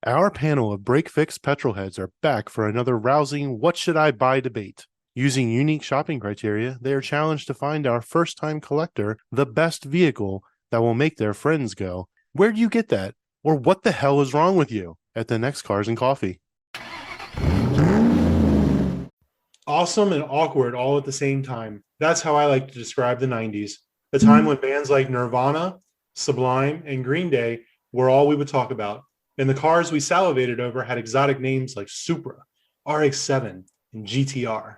Our panel of break-fix petrolheads are back for another rousing "What should I buy" debate. Using unique shopping criteria, they are challenged to find our first-time collector the best vehicle that will make their friends go, "Where do you get that?" or "What the hell is wrong with you?" at the next Cars and Coffee. Awesome and awkward all at the same time. That's how I like to describe the 90s. A time when bands like Nirvana, Sublime, and Green Day were all we would talk about. And the cars we salivated over had exotic names like Supra, RX-7, and GTR.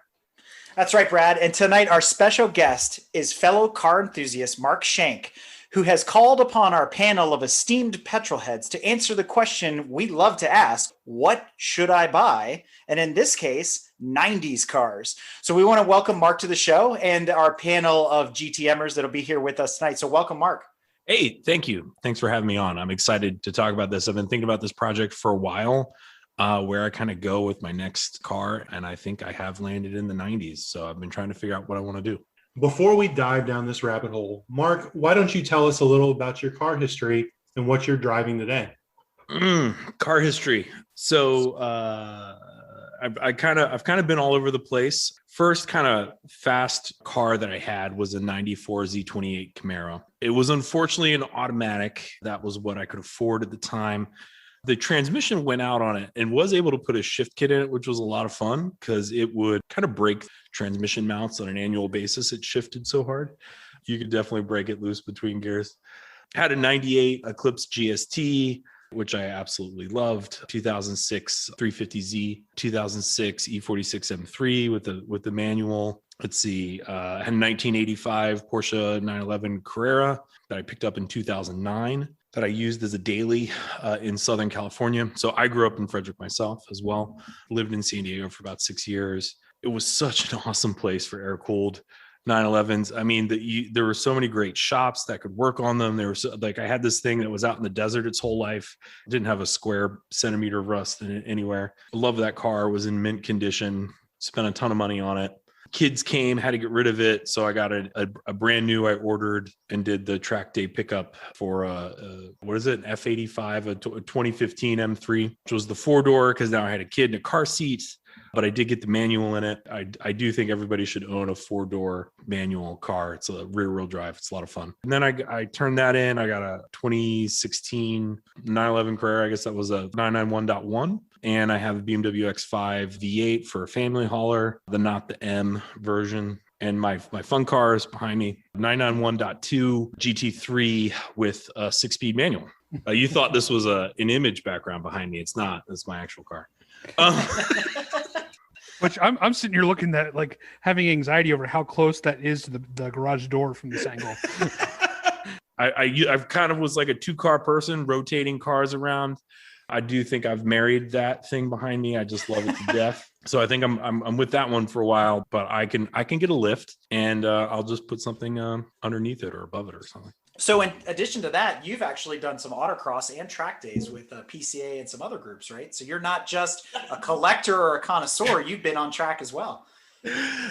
That's right, Brad. And tonight, our special guest is fellow car enthusiast Mark Shank, who has called upon our panel of esteemed petrolheads to answer the question we love to ask: what should I buy? And in this case, 90s cars. So we want to welcome Mark to the show and our panel of GTMers that'll be here with us tonight. So welcome, Mark. Hey, thank you. Thanks for having me on. I'm excited to talk about this. I've been thinking about this project for a while, where I kind of go with my next car, and I think I have landed in the 90s. So I've been trying to figure out what I want to do. Before we dive down this rabbit hole, Mark, why don't you tell us a little about your car history and what you're driving today? Car history. So I've kind of been all over the place. First kind of fast car that I had was a 94 Z28 Camaro. It was unfortunately an automatic. That was what I could afford at the time. The transmission went out on it and was able to put a shift kit in it, which was a lot of fun because it would kind of break transmission mounts on an annual basis. It shifted so hard. You could definitely break it loose between gears. Had a 98 Eclipse GST, which I absolutely loved. 2006 350Z, 2006 E46 M3 with the manual. Let's see, I had a 1985 Porsche 911 Carrera that I picked up in 2009 that I used as a daily in Southern California. So I grew up in Frederick myself as well. Lived in San Diego for about 6 years. It was such an awesome place for air-cooled 911s. I mean, there were so many great shops that could work on them. There was like, I had this thing that was out in the desert its whole life. It didn't have a square centimeter of rust in it anywhere. I love that car. It was in mint condition. Spent a ton of money on it. Kids came, had to get rid of it. So I got a brand new, I ordered and did the track day pickup for what is it? An F85, a 2015 M3, which was the 4-door because now I had a kid in a car seat, but I did get the manual in it. I do think everybody should own a 4-door manual car. It's a rear wheel drive. It's a lot of fun. And then I turned that in. I got a 2016 911 Carrera. I guess that was a 991.1. And I have a BMW X5 V8 for a family hauler, the not the M version. And my fun car is behind me, 991.2 GT3 with a 6-speed manual. You thought this was an image background behind me. It's not. It's my actual car. Which I'm sitting here looking at, like, having anxiety over how close that is to the garage door from this angle. I've kind of was like a 2-car person, rotating cars around. I do think I've married that thing behind me. I just love it to death. So I think I'm with that one for a while, but I can get a lift, and I'll just put something underneath it or above it or something. So in addition to that, you've actually done some autocross and track days with PCA and some other groups, right? So you're not just a collector or a connoisseur. You've been on track as well.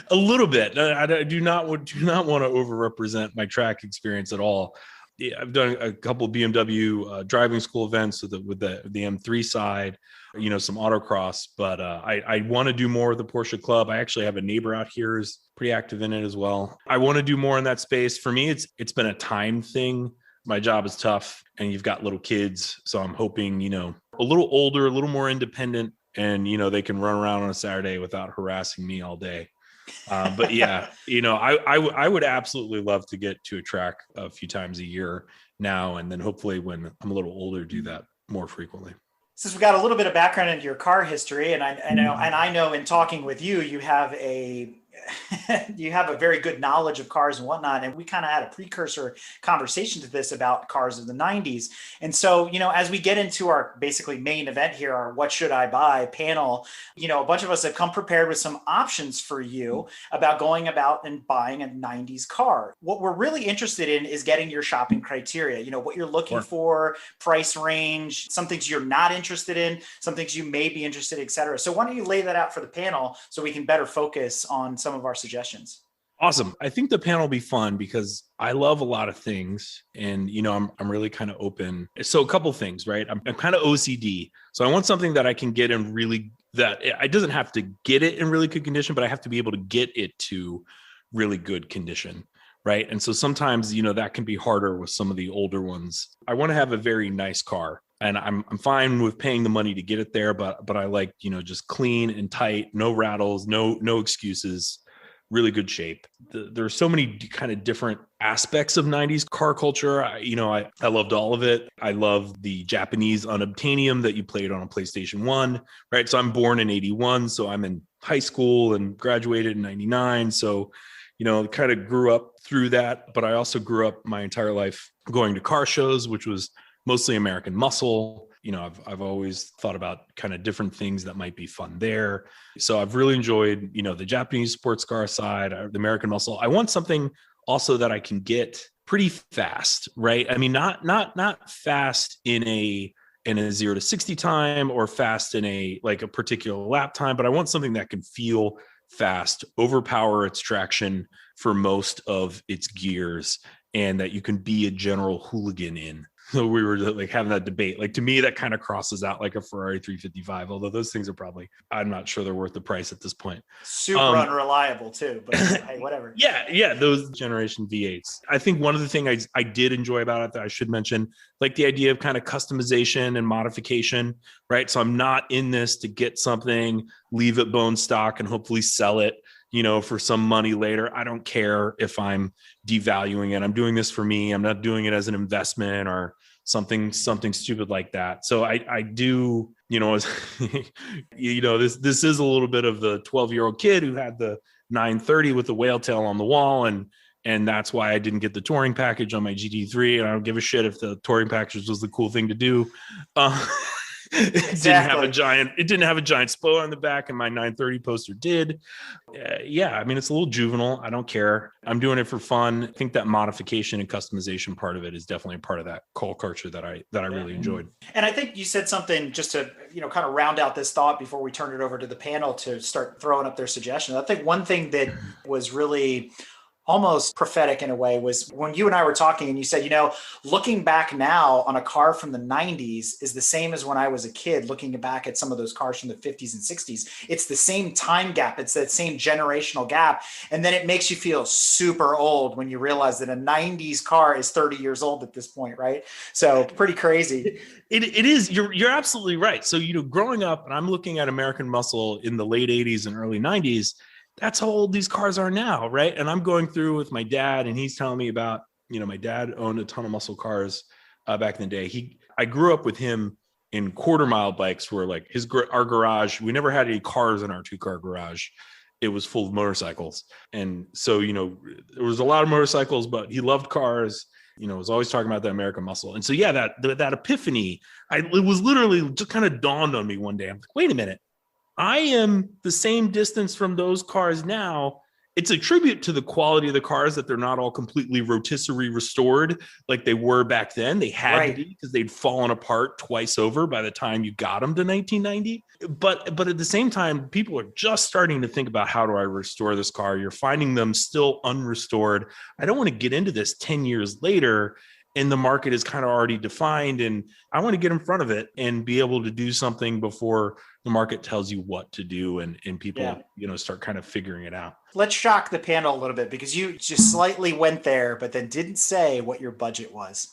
A little bit. I do not want to overrepresent my track experience at all. Yeah, I've done a couple of BMW driving school events with the M3 side, some autocross, but I want to do more of the Porsche Club. I actually have a neighbor out here who's pretty active in it as well. I want to do more in that space. For me, it's been a time thing. My job is tough, and you've got little kids, so I'm hoping a little older, a little more independent, and they can run around on a Saturday without harassing me all day. But yeah, I would absolutely love to get to a track a few times a year now, and then hopefully when I'm a little older, do that more frequently. Since we got a little bit of background into your car history, and I know in talking with you, you have a very good knowledge of cars and whatnot. And we kind of had a precursor conversation to this about cars of the 90s. And so, as we get into our basically main event here, our "What Should I Buy" panel, a bunch of us have come prepared with some options for you about going about and buying a 90s car. What we're really interested in is getting your shopping criteria, what you're looking for, price range, some things you're not interested in, some things you may be interested in, et cetera. So why don't you lay that out for the panel so we can better focus on some of our suggestions? Awesome. I think the panel will be fun because I love a lot of things, and I'm really kind of open. So a couple things, right? I'm kind of OCD, so I want something that I can get in that it doesn't have to get it in really good condition, but I have to be able to get it to really good condition, right? And so sometimes that can be harder with some of the older ones. I want to have a very nice car, and I'm fine with paying the money to get it there, but I like just clean and tight, no rattles, no excuses. Really good shape. There are so many kind of different aspects of 90s car culture. I loved all of it. I love the Japanese unobtainium that you played on a PlayStation 1, right? So I'm born in 81. So I'm in high school and graduated in 99. So, kind of grew up through that. But I also grew up my entire life going to car shows, which was mostly American Muscle. I've always thought about kind of different things that might be fun there. So I've really enjoyed, the Japanese sports car side, the American Muscle. I want something also that I can get pretty fast, right? I mean, not fast in a 0 to 60 time or fast in a particular lap time, but I want something that can feel fast, overpower its traction for most of its gears, and that you can be a general hooligan in. So we were having that debate. To me, that kind of crosses out like a Ferrari 355, although those things are probably, I'm not sure they're worth the price at this point. Super unreliable too, but hey, whatever. Yeah, those generation V8s. I think one of the things I did enjoy about it that I should mention, the idea of kind of customization and modification, right? So I'm not in this to get something, leave it bone stock, and hopefully sell it, for some money later. I don't care if I'm devaluing it. I'm doing this for me. I'm not doing it as an investment or something stupid like that. So I do, this is a little bit of the 12-year-old kid who had the 930 with the whale tail on the wall. And that's why I didn't get the touring package on my GT3. And I don't give a shit if the touring package was the cool thing to do. It didn't have a giant SPO on the back, and my 930 poster did. I mean, it's a little juvenile. I don't care. I'm doing it for fun. I think that modification and customization part of it is definitely a part of that call culture that I really enjoyed. And I think you said something just to, kind of round out this thought before we turn it over to the panel to start throwing up their suggestions. I think one thing that was really almost prophetic in a way was when you and I were talking and you said, looking back now on a car from the 90s is the same as when I was a kid looking back at some of those cars from the 50s and 60s. It's the same time gap. It's that same generational gap. And then it makes you feel super old when you realize that a 90s car is 30 years old at this point, right? So pretty crazy. It is. You're absolutely right. So, growing up, and I'm looking at American Muscle in the late 80s and early 90s, that's how old these cars are now, right? And I'm going through with my dad, and he's telling me about, my dad owned a ton of muscle cars back in the day. I grew up with him in quarter mile bikes where our garage, we never had any cars in our 2-car garage. It was full of motorcycles. And so, there was a lot of motorcycles, but he loved cars, was always talking about the American Muscle. And so, that epiphany, it was literally just kind of dawned on me one day. I'm like, wait a minute. I am the same distance from those cars now. It's a tribute to the quality of the cars that they're not all completely rotisserie restored like they were back then. They had to be because they'd fallen apart twice over by the time you got them to 1990. But at the same time, people are just starting to think about, how do I restore this car? You're finding them still unrestored. I don't want to get into this 10 years later and the market is kind of already defined, and I want to get in front of it and be able to do something before the market tells you what to do and people, start kind of figuring it out. Let's shock the panel a little bit because you just slightly went there, but then didn't say what your budget was.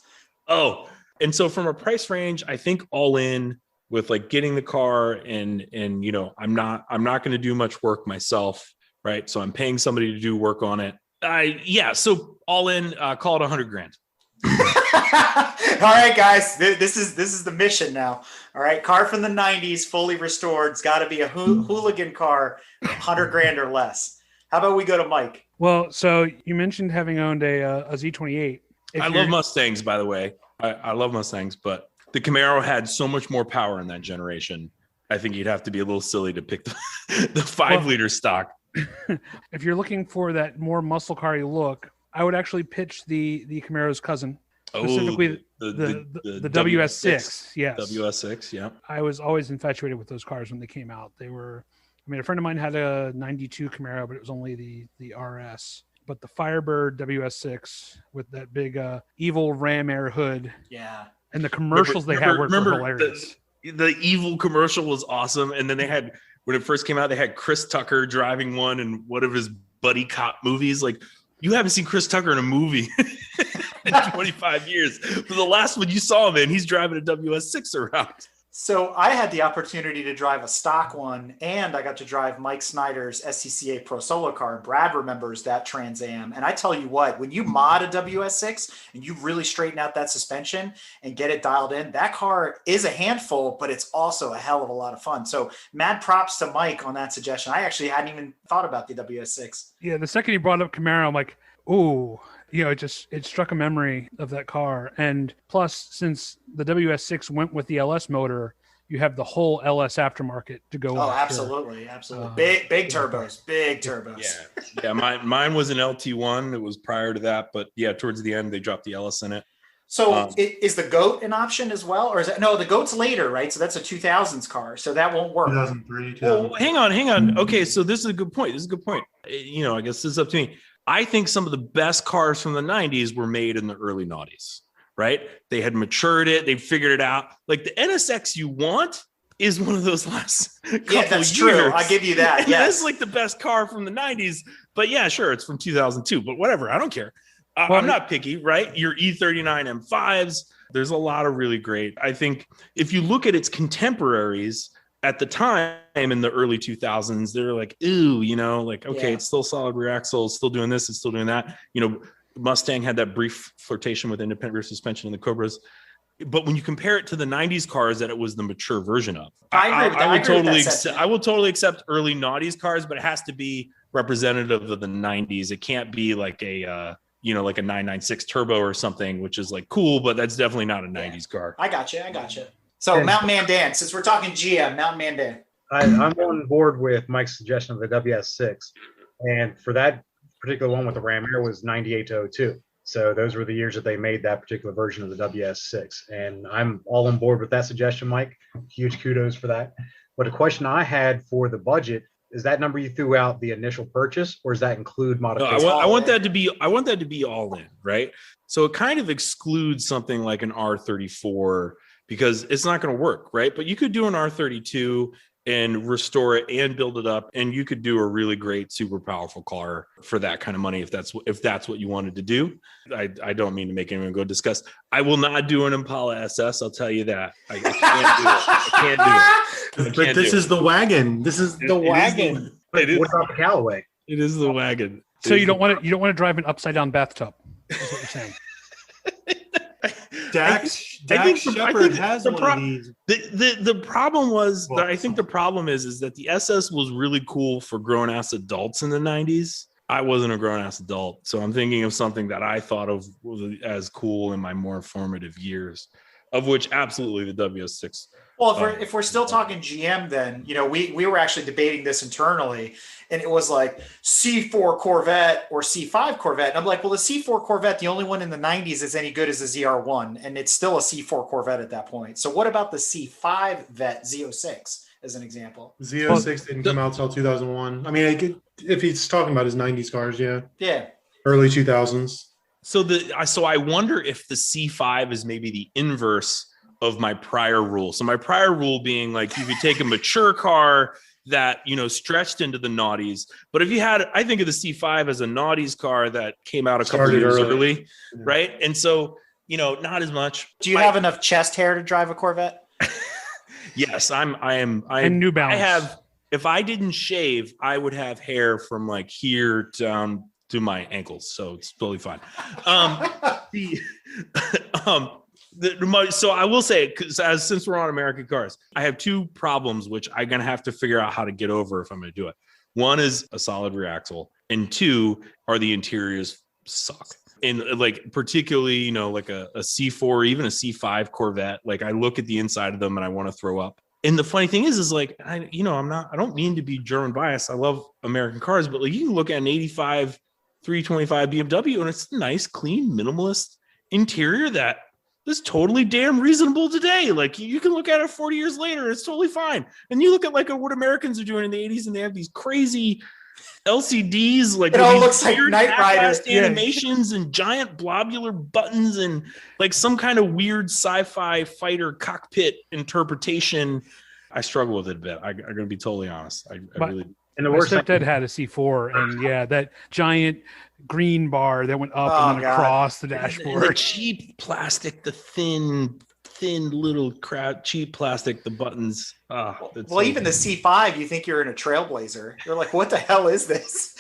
Oh, and so from a price range, I think all in with getting the car and I'm not going to do much work myself, right? So I'm paying somebody to do work on it. So all in, call it $100,000. All right, guys, this is the mission now. All right, car from the 90s, fully restored. It's got to be a hooligan car, $100,000 or less. How about we go to Mike? Well, so you mentioned having owned a Z28. I love Mustangs, by the way. I love Mustangs, but the Camaro had so much more power in that generation. I think you'd have to be a little silly to pick the 5-liter stock. If you're looking for that more muscle car-y look, I would actually pitch the Camaro's cousin, specifically the WS6. Yes, WS6. Yeah, I was always infatuated with those cars when they came out. They were, a friend of mine had a '92 Camaro, but it was only the RS, but the Firebird WS6 with that big evil ram air hood. Yeah. And the commercials they had were hilarious. The evil commercial was awesome. And then they had, when it first came out, they had Chris Tucker driving one in one of his buddy cop movies. Like, you haven't seen Chris Tucker in a movie in 25 years. But the last one you saw, man, he's driving a WS6 around. So I had the opportunity to drive a stock one, and I got to drive Mike Snyder's SCCA Pro Solo car. And Brad remembers that Trans Am. And I tell you what, when you mod a WS6 and you really straighten out that suspension and get it dialed in, that car is a handful, but it's also a hell of a lot of fun. So mad props to Mike on that suggestion. I actually hadn't even thought about the WS6. Yeah, the second you brought up Camaro, I'm like, ooh. It struck a memory of that car. And plus, since the WS6 went with the LS motor, you have the whole LS aftermarket to go. Oh, absolutely. Big turbos. Yeah. Mine was an LT1. It was prior to that, but yeah, towards the end they dropped the LS in it. So is the GOAT an option as well, or is it no? The GOAT's later, right? So that's a 2000s car, so that won't work. 2003. Well, hang on. Okay, so this is a good point. I guess this is up to me. I think some of the best cars from the 90s were made in the early noughties, right? They had matured it. They figured it out. Like the NSX you want is one of those last couple Yeah, that's years. true. I'll give you that. Yeah, That's like the best car from the 90s. But yeah, sure, it's from 2002. But whatever, I don't care. I'm not picky, right? Your E39 M5s. There's a lot of really great. I think if you look at its contemporaries, at the time in the early 2000s, they're like, ooh, okay, It's still solid rear axle, it's still doing this, it's still doing that. Mustang had that brief flirtation with independent rear suspension in the Cobras. But when you compare it to the 90s cars that it was the mature version of, I will totally accept early noughties cars, but it has to be representative of the 90s. It can't be like a, like a 996 turbo or something, which is like cool, but that's definitely not a 90s car. I got you. So Mountain Man Dan, since we're talking GM, Mountain Man Dan. I'm on board with Mike's suggestion of the WS6. And for that particular one with the Ram Air was 98 to 02. So those were the years that they made that particular version of the WS6. And I'm all on board with that suggestion, Mike. Huge kudos for that. But a question I had for the budget, is that number you threw out the initial purchase, or does that include modifications? No, I want that to be all in, right? So it kind of excludes something like an R34 because it's not going to work, right? But you could do an R32 and restore it and build it up, and you could do a really great, super powerful car for that kind of money if that's what you wanted to do. I don't mean to make anyone go discuss. I will not do an Impala SS. I'll tell you that. I can't do it. But this is the wagon. This is the wagon. What about the Callaway? It is the wagon. So you don't want to drive an upside down bathtub. That's what you're saying. Dax Shepard has one of these. The problem was that I think the problem is that the SS was really cool for grown ass adults in the 90s. I wasn't a grown ass adult, so I'm thinking of something that I thought of was as cool in my more formative years, of which absolutely the WS6. Well, if we're still talking GM, then we were actually debating this internally, and it was like C4 Corvette or C5 Corvette. And I'm like, well, the C4 Corvette, the only one in the 90s is any good as the ZR1, and it's still a C4 Corvette at that point. So what about the C5 Vet Z06 as an example? Z06 didn't come out till 2001. I mean, if he's talking about his 90s cars, yeah. Yeah. Early 2000s. So I wonder if the C5 is maybe the inverse of my prior rule. So my prior rule being like, you could take a mature car that, stretched into the noughties. But if you had, I think of the C5 as a noughties car that came out a couple of years early, right? And so, not as much. Do you have enough chest hair to drive a Corvette? Yes, I am. And New Balance. If I didn't shave, I would have hair from like here down to my ankles. So it's totally fine. So I will say, since we're on American cars, I have two problems which I'm going to have to figure out how to get over if I'm going to do it. One is a solid rear axle, and two are the interiors suck. And like particularly, like a C4 or even a C5 Corvette, like I look at the inside of them and I want to throw up. And the funny thing is like, I don't mean to be German biased. I love American cars, but like you can look at an 85 325 BMW and it's a nice, clean, minimalist interior that is totally damn reasonable today. Like you can look at it 40 years later, it's totally fine. And you look at like what Americans are doing in the 80s and they have these crazy LCDs, like It all these looks like weird Knight Rider. half-assed Yeah. animations and giant globular buttons and like some kind of weird sci-fi fighter cockpit interpretation. I struggle with it a bit. I'm going to be totally honest. I really. And the My worst thing, stepdad had a C4, and yeah, that giant green bar that went up Oh, and then God. across the And the dashboard. cheap plastic, the thin little cheap plastic, the buttons. Well, even the C5, you think you're in a Trailblazer. You're like, what the hell is this?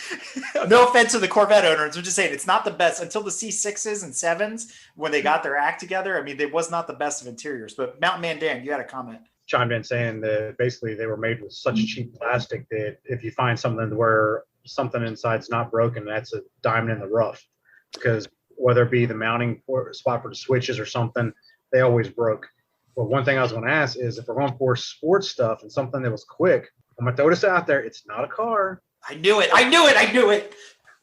No offense to the Corvette owners. I'm just saying it's not the best until the C6s and 7s when they got their act together. I mean, it was not the best of interiors. But Mountain Man Dan, you had a comment. chimed in saying that basically they were made with such cheap plastic that if you find something where something inside's not broken, that's a diamond in the rough. Because whether it be the mounting spot for the switches or something, they always broke. But one thing I was going to ask is if we're going for sports stuff and something that was quick, I'm going to throw this out there. It's not a car. I knew it.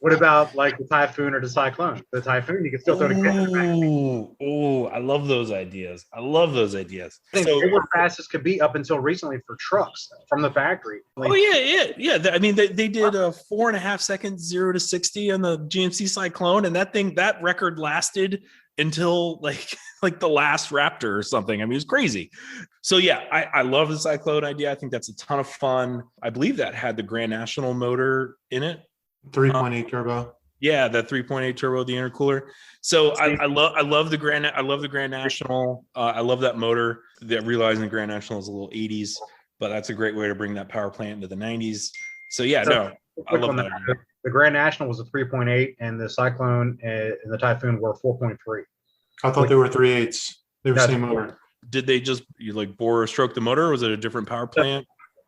What about like the Typhoon or the Cyclone? The Typhoon, you can still throw the car in the back. Oh, I love those ideas. I think they were fast as could be up until recently for trucks from the factory. Oh yeah. I mean, they did a 4.5 seconds 0 to 60 on the GMC Cyclone, and that record lasted until like the last Raptor or something. I mean, it was crazy. So yeah, I love the Cyclone idea. I think that's a ton of fun. I believe that had the Grand National motor in it. 3.8 turbo. Yeah, that 3.8 turbo, the intercooler. So I love the Grand National. I love that motor. That realizing the Grand National is a little 80s, but that's a great way to bring that power plant into the 90s. So yeah, I love that. The Grand National was a 3.8, and the Cyclone and the Typhoon were 4.3. I thought they were 3.8s. They were That's same motor. Did they just bore or stroke the motor, or was it a different power plant?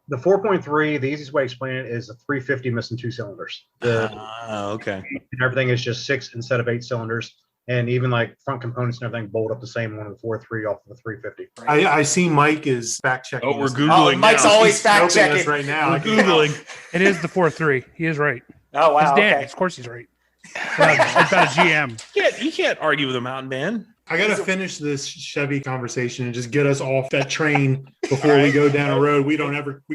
The 4.3, the easiest way to explain it is a 350 missing 2 cylinders. Okay. And everything is just 6 instead of 8 cylinders. And even like front components and everything bolt up the same one of the 4.3 off of the 350. I see Mike is fact checking. Oh, we're Googling. Mike's now. always He's fact scoping us checking. right now. We're Googling. It is the 4.3. He is right. Oh wow. It's Dan. Okay. Of course he's right. It's about a GM. You can't argue with a mountain man. I got to finish this Chevy conversation and just get us off that train before we go down a road we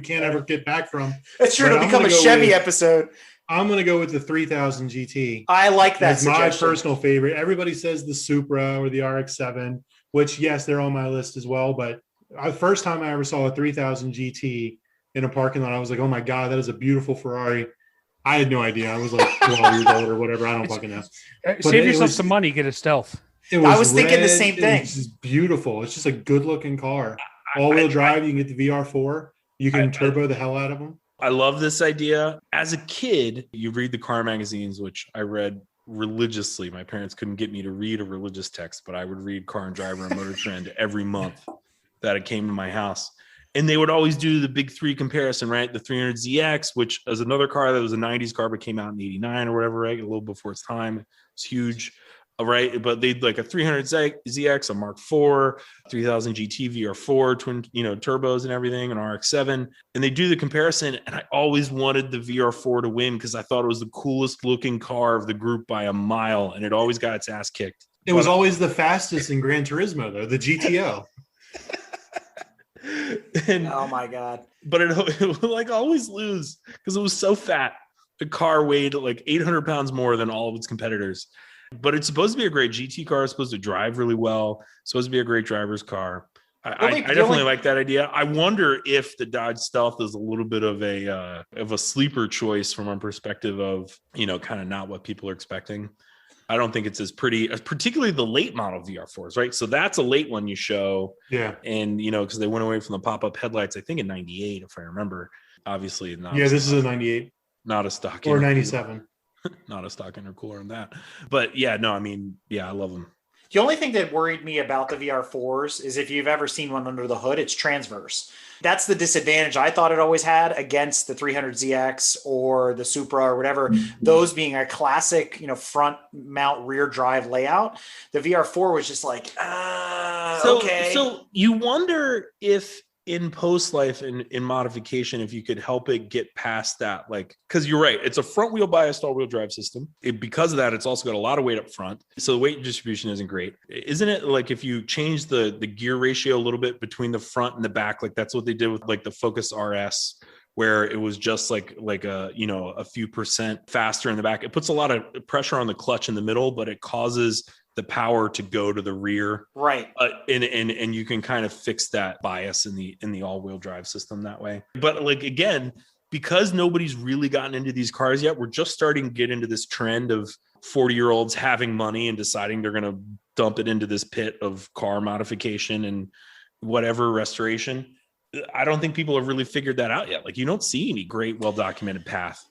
can't ever get back from. That's sure But to I'm become a gonna go Chevy with- episode. I'm going to go with the 3000 GT. I like that That's my suggestion. personal favorite. Everybody says the Supra or the RX-7, which, yes, they're on my list as well. But the first time I ever saw a 3000 GT in a parking lot, I was like, oh, my God, that is a beautiful Ferrari. I had no idea. I was like 12 years old or whatever. I don't fucking know. Save it yourself was- some money. Get a Stealth. It I was thinking the red. same thing. It's just beautiful. It's just a good-looking car. All-wheel drive. You can get the VR4. You can turbo the hell out of them. I love this idea. As a kid, you read the car magazines, which I read religiously. My parents couldn't get me to read a religious text, but I would read Car and Driver and Motor Trend every month that it came to my house. And they would always do the big three comparison, right? The 300ZX, which is another car that was a 90s car, but came out in 89 or whatever, right? A little before its time. It's huge. All right, but they'd like a 300ZX, a Mark IV, 3000 GT VR4, twin, turbos and everything, an RX-7, and they do the comparison. And I always wanted the VR4 to win because I thought it was the coolest looking car of the group by a mile, and it always got its ass kicked. It was always the fastest in Gran Turismo, though, the GTO. And, Oh my God. but it would like always lose because it was so fat. The car weighed like 800 pounds more than all of its competitors. But it's supposed to be a great GT car. It's supposed to drive really well. It's supposed to be a great driver's car. I definitely like that idea. I wonder if the Dodge Stealth is a little bit of a sleeper choice from a perspective of, kind of not what people are expecting. I don't think it's as pretty, particularly the late model VR4s, right? So that's a late one you show. Yeah. And, because they went away from the pop-up headlights, I think in 98, if I remember. Obviously not. Yeah, this is a 98 not a stock. or 97. Not a stock intercooler on that. But yeah, no, I mean, yeah, I love them. The only thing that worried me about the VR4s is if you've ever seen one under the hood, it's transverse. That's the disadvantage I thought it always had against the 300ZX or the Supra or whatever, those being a classic, front mount rear drive layout. The VR4 was just like, okay. So you wonder if in post life in modification, if you could help it get past that, because you're right, it's a front wheel biased all-wheel drive system. Because of that, it's also got a lot of weight up front, so the weight distribution isn't great. Isn't it like if you change the gear ratio a little bit between the front and the back, like that's what they did with like the Focus RS where it was just like a, you know, a few percent faster in the back. It puts a lot of pressure on the clutch in the middle, but it causes the power to go to the rear. Right. And you can kind of fix that bias in the all-wheel drive system that way. But like, again, because nobody's really gotten into these cars yet, we're just starting to get into this trend of 40-year-olds having money and deciding they're going to dump it into this pit of car modification and whatever restoration. I don't think people have really figured that out yet. Like, you don't see any great, well-documented path.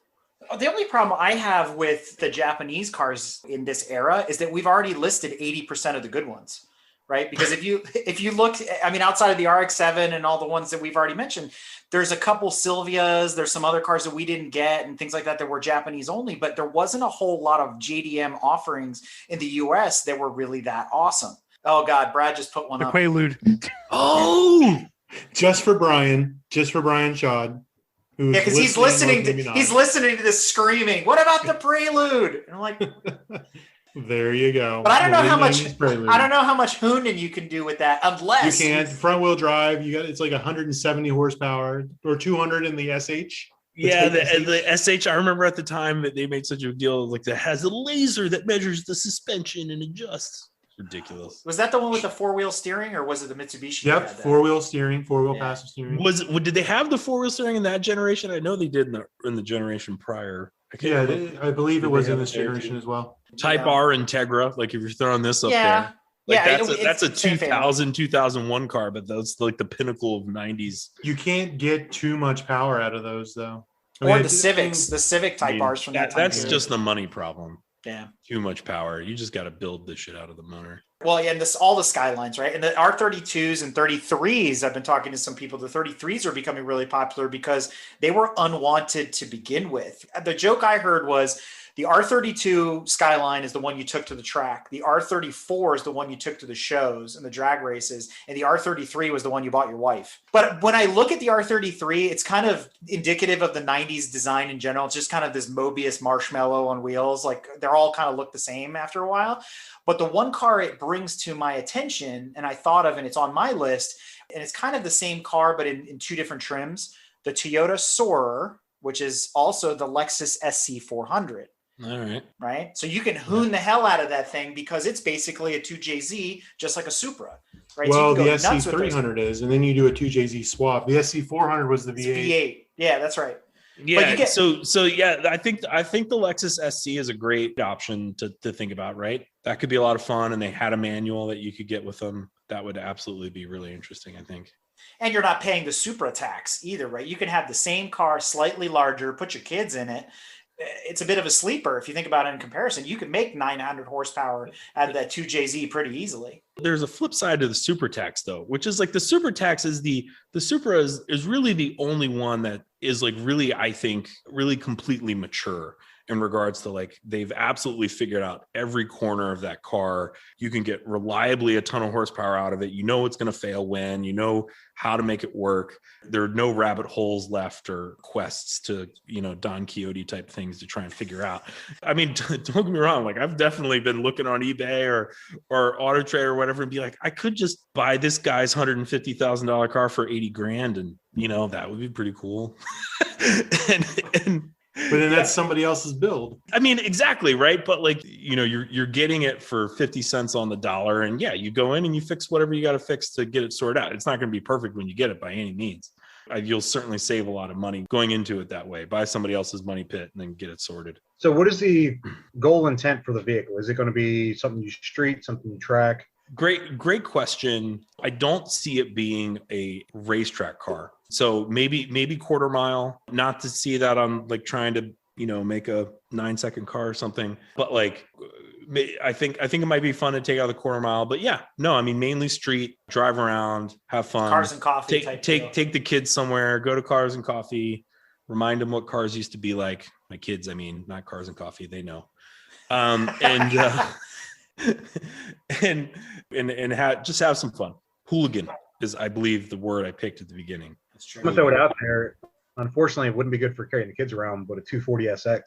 The only problem I have with the Japanese cars in this era is that we've already listed 80% of the good ones, right? Because if you look, I mean, outside of the RX-7 and all the ones that we've already mentioned, there's a couple Silvias, there's some other cars that we didn't get and things like that were Japanese only, but there wasn't a whole lot of JDM offerings in the US that were really that awesome. Oh God, Brad just put one The up. Quaalude. Oh, Just for Brian Shod. Yeah, because he's listening to this screaming. What about the Prelude? And I'm like, there you go. but I don't know how much. Prelude. I don't know how much hooning you can do with that, unless You can't front wheel drive. It's like 170 horsepower or 200 in the SH. yeah, the SH. I remember at the time that they made such a deal, like, that has a laser that measures the suspension and adjusts. Ridiculous. Was that the one with the 4-wheel steering, or was it the Mitsubishi? Yep, 4-wheel steering, 4-wheel passive steering. Did they have the 4-wheel steering in that generation? I know they did in the generation prior. I believe it was in this generation as well. Type R Integra, like if you're throwing this up there. Like that's a 2000, 2001 car, but that's like the pinnacle of 90s. You can't get too much power out of those, though. Or the Civics, the Civic Type R's from that time. That's just the money problem. Yeah. Too much power. You just got to build this shit out of the motor. Well, yeah, and all the Skylines, right? And the R32s and 33s, I've been talking to some people, the 33s are becoming really popular because they were unwanted to begin with. The joke I heard was the R32 Skyline is the one you took to the track. The R34 is the one you took to the shows and the drag races. And the R33 was the one you bought your wife. But when I look at the R33, it's kind of indicative of the 90s design in general. It's just kind of this Mobius marshmallow on wheels. Like, they're all kind of look the same after a while. But the one car it brings to my attention, and I thought of, and it's on my list, and it's kind of the same car, but in two different trims, the Toyota Soarer, which is also the Lexus SC400. All right. Right. So you can hoon the hell out of that thing because it's basically a 2JZ, just like a Supra. Right. Well, so the SC300 is, and then you do a 2JZ swap. The SC400 was the V8. V8. Yeah, that's right. Yeah. So yeah, I think the Lexus SC is a great option to think about, right? That could be a lot of fun. And they had a manual that you could get with them. That would absolutely be really interesting, I think. And you're not paying the Supra tax either, right? You can have the same car, slightly larger, put your kids in it. It's a bit of a sleeper. If you think about it in comparison, you can make 900 horsepower out of that 2JZ pretty easily. There's a flip side to the Supra tax, though, which is like the Supra tax is the Supra is really the only one that is like really, I think, really completely mature in regards to, like, they've absolutely figured out every corner of that car. You can get reliably a ton of horsepower out of it. You know it's going to fail when, you know how to make it work. There are no rabbit holes left or quests to, Don Quixote type things to try and figure out. I mean, don't get me wrong. Like, I've definitely been looking on eBay or Auto Trader or whatever and be like, I could just buy this guy's $150,000 car for 80 grand. And, that would be pretty cool. But then that's somebody else's build. I mean, exactly, right? But like, you're getting it for 50 cents on the dollar, and yeah, you go in and you fix whatever you got to fix to get it sorted out. It's not going to be perfect when you get it by any means. You'll certainly save a lot of money going into it that way. Buy somebody else's money pit and then get it sorted. So what is the goal intent for the vehicle? Is it going to be something you street, something you track? Great question. I don't see it being a racetrack car. So maybe quarter mile, not to see that on like trying to, make a 9-second car or something, but like, I think it might be fun to take out the quarter mile, but yeah, no, I mean, mainly street, drive around, have fun. Cars and coffee. Take the kids somewhere, go to Cars and Coffee, remind them what cars used to be like. My kids, I mean, not Cars and Coffee, they know. Just have some fun. Hooligan is, I believe, the word I picked at the beginning. That's true. I'm gonna throw it out there. Unfortunately, it wouldn't be good for carrying the kids around, but a 240SX,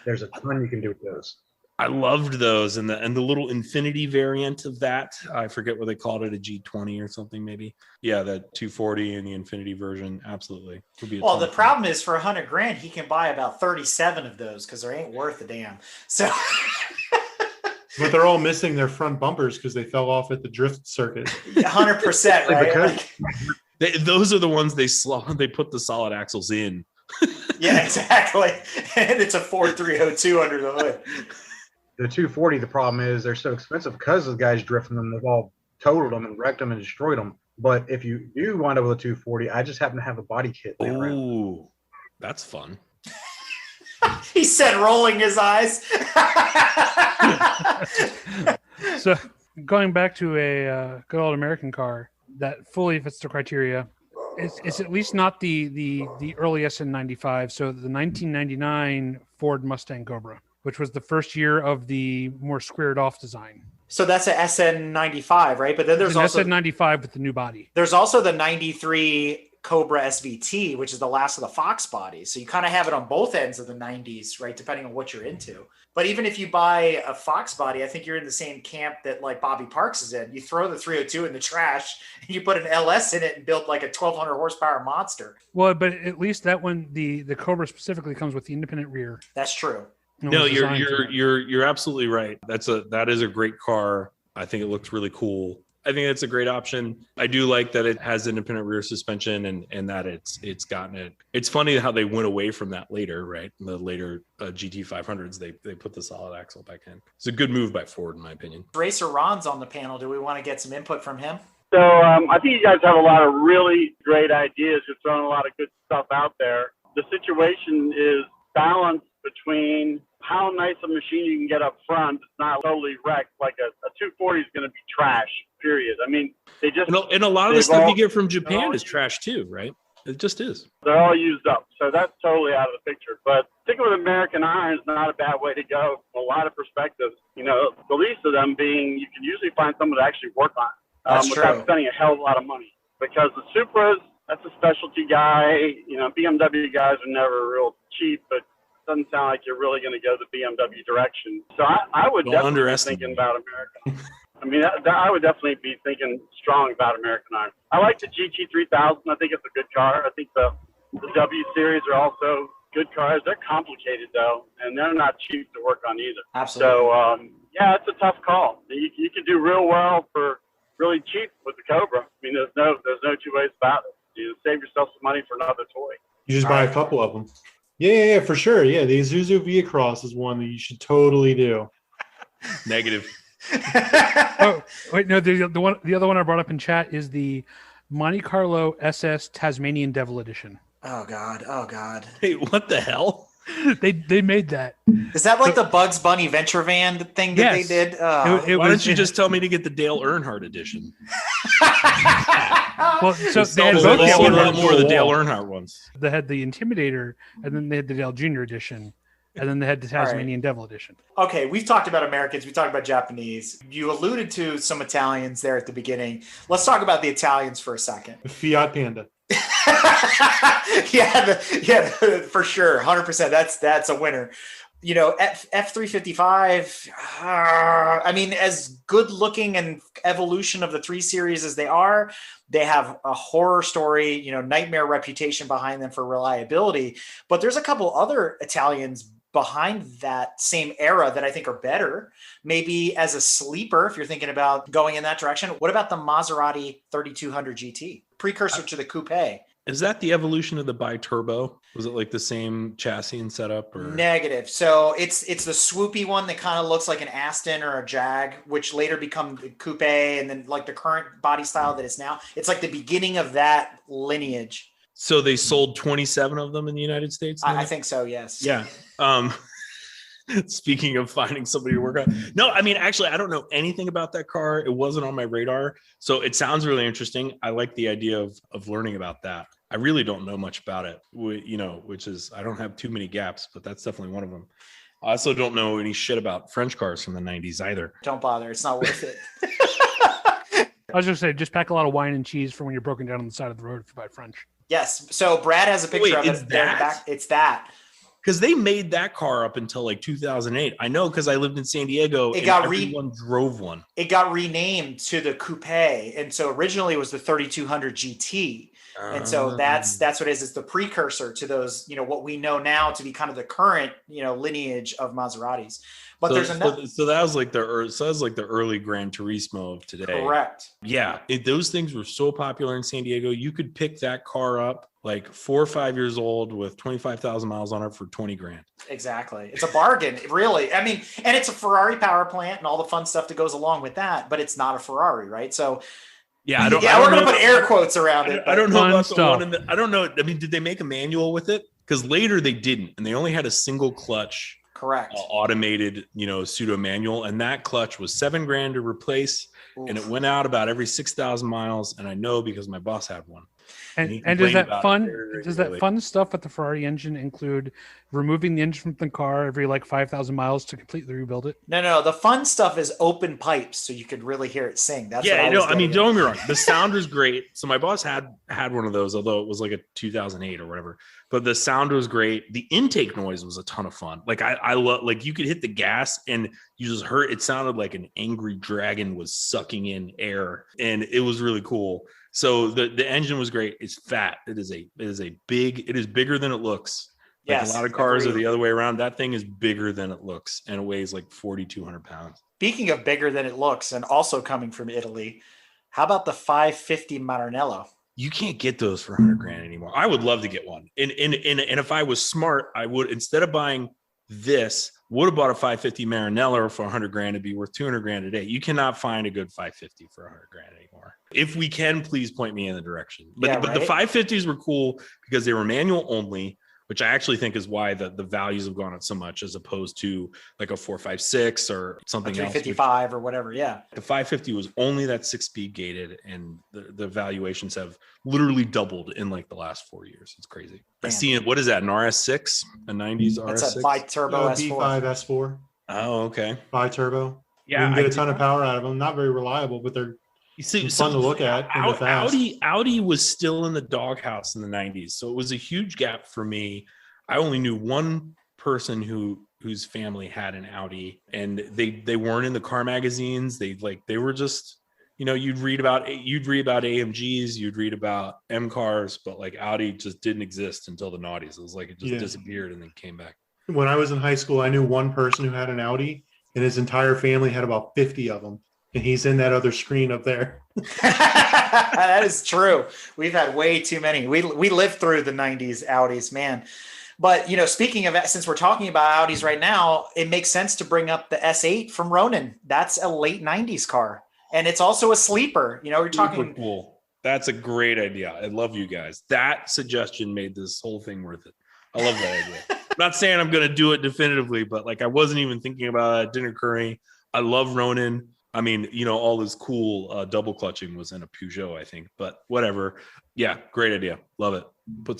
there's a ton you can do with those. I loved those, and the little Infinity variant of that. I forget what they called it, a G20 or something, maybe. Yeah, that 240 and the Infinity version, absolutely. Well, the problem is for $100,000, he can buy about 37 of those because they ain't worth a damn. So, but they're all missing their front bumpers because they fell off at the drift circuit. 100%, right? Those are the ones they put the solid axles in. Yeah, exactly. And it's a 4302 under the hood. The 240, the problem is they're so expensive because the guys drifting them, they've all totaled them and wrecked them and destroyed them. But if you do wind up with a 240, I just happen to have a body kit. Ooh, that's fun. He said, rolling his eyes. So going back to a good old American car that fully fits the criteria, it's at least not the early SN95. So the 1999 Ford Mustang Cobra, which was the first year of the more squared off design. So that's a SN95, right? But then there's also SN95 with the new body. There's also the 93 Cobra SVT, which is the last of the Fox bodies. So you kind of have it on both ends of the 90s, right? Depending on what you're into. But even if you buy a Fox body, I think you're in the same camp that like Bobby Parks is in. You throw the 302 in the trash and you put an LS in it and build like a 1200 horsepower monster. Well, but at least that one, the Cobra specifically comes with the independent rear. That's true. No, you're absolutely right. That is a great car. I think it looks really cool. I think it's a great option. I do like that it has independent rear suspension and that it's gotten it. It's funny how they went away from that later, right? The later GT500s, they put the solid axle back in. It's a good move by Ford, in my opinion. Racer Ron's on the panel. Do we want to get some input from him? So I think you guys have a lot of really great ideas. You're throwing a lot of good stuff out there. The situation is balance between how nice a machine you can get up front. It's not totally wrecked. Like a 240 is going to be trash, period. I mean, they just... And a lot of the stuff you get from Japan is trash too, right? It just is. They're all used up. So that's totally out of the picture. But sticking with American iron is not a bad way to go from a lot of perspectives. You know, the least of them being you can usually find someone to actually work on it without spending a hell of a lot of money. Because the Supras, that's a specialty guy. You know, BMW guys are never real cheap, but doesn't sound like you're really going to go the BMW direction. So I would definitely be thinking about American. I mean, I would definitely be thinking strong about American iron. I like the GT3000. I think it's a good car. I think the W Series are also good cars. They're complicated, though, and they're not cheap to work on either. Absolutely. So, yeah, it's a tough call. You could do real well for really cheap with the Cobra. I mean, there's no two ways about it. You save yourself some money for another toy. You just buy a couple of them. Yeah, for sure. Yeah, the Isuzu V-Cross is one that you should totally do. Negative. Oh, wait, no, the other one I brought up in chat is the Monte Carlo SS Tasmanian Devil Edition. Oh God. Hey, what the hell? They made that. Is that like the Bugs Bunny Venture Van thing that they did? Why don't you just tell me to get the Dale Earnhardt edition? Well, so they had a lot more of the Dale Earnhardt ones. They had the Intimidator, and then they had the Dale Jr. edition, and then they had the Tasmanian Devil edition. Okay, we've talked about Americans. We talked about Japanese. You alluded to some Italians there at the beginning. Let's talk about the Italians for a second. The Fiat Panda. yeah, for sure, 100%. That's a winner. You know, F355. I mean, as good looking and evolution of the 3 Series as they are, they have a horror story, you know, nightmare reputation behind them for reliability. But there's a couple other Italians behind that same era that I think are better. Maybe as a sleeper, if you're thinking about going in that direction. What about the Maserati 3200 GT, precursor to the coupe? Is that the evolution of the bi-turbo? Was it like the same chassis and setup? Or Negative. So it's the swoopy one that kind of looks like an Aston or a Jag, which later become the coupe, and then like the current body style that it's now. It's like the beginning of that lineage. So they sold 27 of them in the United States? I think so, yes. Yeah. Speaking of finding somebody to work on. No, I mean, actually, I don't know anything about that car. It wasn't on my radar. So it sounds really interesting. I like the idea of learning about that. I really don't know much about it, you know, which is, I don't have too many gaps, but that's definitely one of them. I also don't know any shit about French cars from the 90s either. Don't bother. It's not worth it. I was going to say, just pack a lot of wine and cheese for when you're broken down on the side of the road if you buy French. Yes. So Brad has a picture of it it's there in the back. It's that. because they made that car up until like 2008. I know because I lived in San Diego and everyone drove one. It got renamed to the coupe, and so originally it was the 3200 GT. And so that's what it is. It's the precursor to those, what we know now to be kind of the current, lineage of Maseratis. But there's another. So that was like the early Gran Turismo of today. Correct. Yeah, those things were so popular in San Diego. You could pick that car up like 4 or 5 years old with 25,000 miles on it for 20 grand. Exactly. It's a bargain, really. I mean, and it's a Ferrari power plant and all the fun stuff that goes along with that, but it's not a Ferrari, right? So. Yeah, we're going to put air quotes around it. I don't know about the one I don't know. I mean, did they make a manual with it? Because later they didn't, and they only had a single clutch. Correct. Automated, pseudo manual, and that clutch was $7 grand to replace. Oof. And it went out about every 6,000 miles. And I know because my boss had one. And does that fun stuff with the Ferrari engine include removing the engine from the car every like 5,000 miles to completely rebuild it? No. The fun stuff is open pipes, so you could really hear it sing. That's don't get me wrong. The sound was great. So my boss had one of those, although it was like a 2008 or whatever. But the sound was great. The intake noise was a ton of fun. Like I love, like you could hit the gas and you just heard it sounded like an angry dragon was sucking in air, and it was really cool. So the engine was great. It's fat. It is bigger than it looks. Like yes, a lot of cars are the other way around. That thing is bigger than it looks, and it weighs like 4,200 pounds. Speaking of bigger than it looks, and also coming from Italy, how about the 550 Maranello? You can't get those for 100 grand anymore. I would love to get one. And if I was smart, I would, instead of buying this, would have bought a 550 Maranello for 100 grand. It'd be worth 200 grand a day. You cannot find a good 550 for 100 grand anymore. If we can, please point me in the direction. But the 550s were cool because they were manual only, which I actually think is why the values have gone up so much, as opposed to like a 456 or something else. 355 or whatever. Yeah. The 550 was only that 6-speed gated, and the valuations have literally doubled in like the last 4 years. It's crazy. I see it. What is that? An RS6? A 90s RS6? It's a bi-turbo S4. B5 S4. Oh, okay. Bi-turbo. Yeah. You can get a ton of power out of them. Not very reliable, but they're fun to look at. Audi was still in the doghouse in the 90s, so it was a huge gap for me. I only knew one person whose family had an Audi, and they weren't in the car magazines. They were just, you'd read about AMGs, you'd read about M cars, but like Audi just didn't exist until the noughties. It was like it just disappeared and then came back. When I was in high school, I knew one person who had an Audi, and his entire family had about 50 of them. And he's in that other screen up there. That is true. We've had way too many. We lived through the 90s Audis, man. But, speaking of, since we're talking about Audis right now, it makes sense to bring up the S8 from Ronin. That's a late 90s car. And it's also a sleeper. We're talking. Super cool. That's a great idea. I love you guys. That suggestion made this whole thing worth it. I love that idea. I'm not saying I'm going to do it definitively, but like I wasn't even thinking about it. It didn't occur to me. I love Ronin. I mean, all this cool double clutching was in a Peugeot, I think, but whatever. Yeah, great idea. Love it.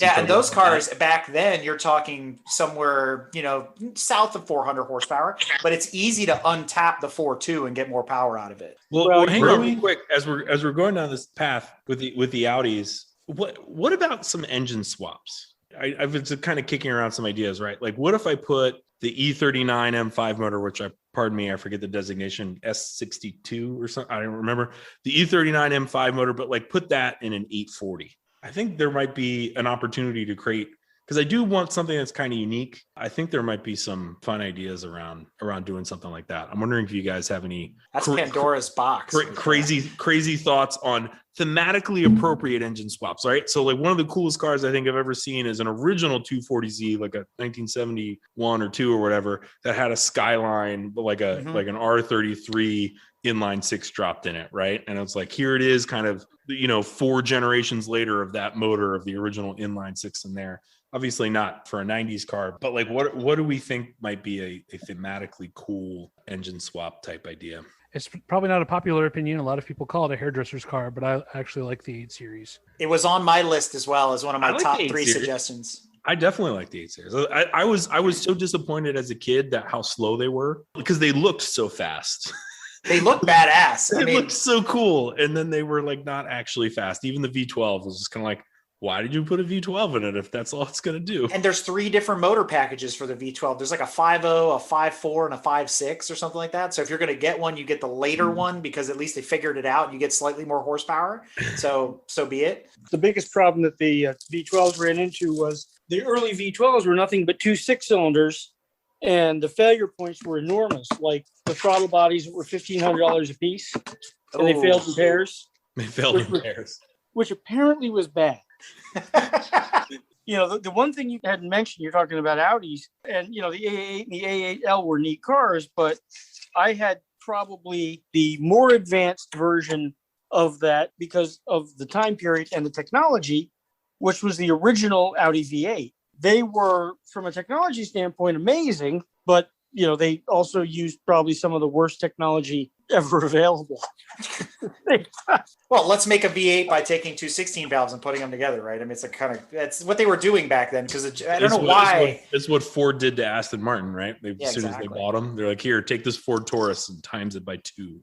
And those cars back then, you're talking somewhere, south of 400 horsepower, but it's easy to untap the 4.2 and get more power out of it. Well, hang on real quick as we're going down this path with the Audis. What about some engine swaps? I've been kind of kicking around some ideas, right? Like, what if I put the E39 M5 motor, which I forget the designation, S62 or something. I don't remember the E39 M5 motor, but like put that in an 840. I think there might be an opportunity to create, because I do want something that's kind of unique. I think there might be some fun ideas around doing something like that. I'm wondering if you guys have any Pandora's box. Crazy thoughts on thematically appropriate engine swaps, right? So like one of the coolest cars I think I've ever seen is an original 240Z, like a 1971 or 2 or whatever, that had a Skyline, but like an R33 inline 6 dropped in it, right? And it's like, here it is, kind of 4 generations later of that motor of the original inline 6 in there. Obviously not for a 90s car, but like what do we think might be a thematically cool engine swap type idea? It's probably not a popular opinion. A lot of people call it a hairdresser's car, but I actually like the 8 Series. It was on my list as well as one of my top 3 suggestions. I definitely like the 8 Series. I was so disappointed as a kid that how slow they were, because they looked so fast. They look badass. They looked so cool. And then they were like not actually fast. Even the V12 was just kind of like, why did you put a V12 in it if that's all it's going to do? And there's 3 different motor packages for the V12. There's like a 5.0, a 5.4, and a 5.6 or something like that. So if you're going to get one, you get the later one because at least they figured it out and you get slightly more horsepower. So be it. The biggest problem that the V12s ran into was the early V12s were nothing but 2 6-cylinders, and the failure points were enormous. Like the throttle bodies were $1,500 a piece, and they failed in pairs. They failed in pairs. Which apparently was bad. The one thing you hadn't mentioned, you're talking about Audis, and the A8 and the A8L were neat cars, but I had probably the more advanced version of that because of the time period and the technology, which was the original Audi V8. They were, from a technology standpoint, amazing, but they also used probably some of the worst technology ever available. Well, let's make a V8 by taking 2 16 valves and putting them together, right? I mean, that's what they were doing back then. Because I don't know why. It's what Ford did to Aston Martin, right? As soon as they bought them, they're like, here, take this Ford Taurus and times it by 2.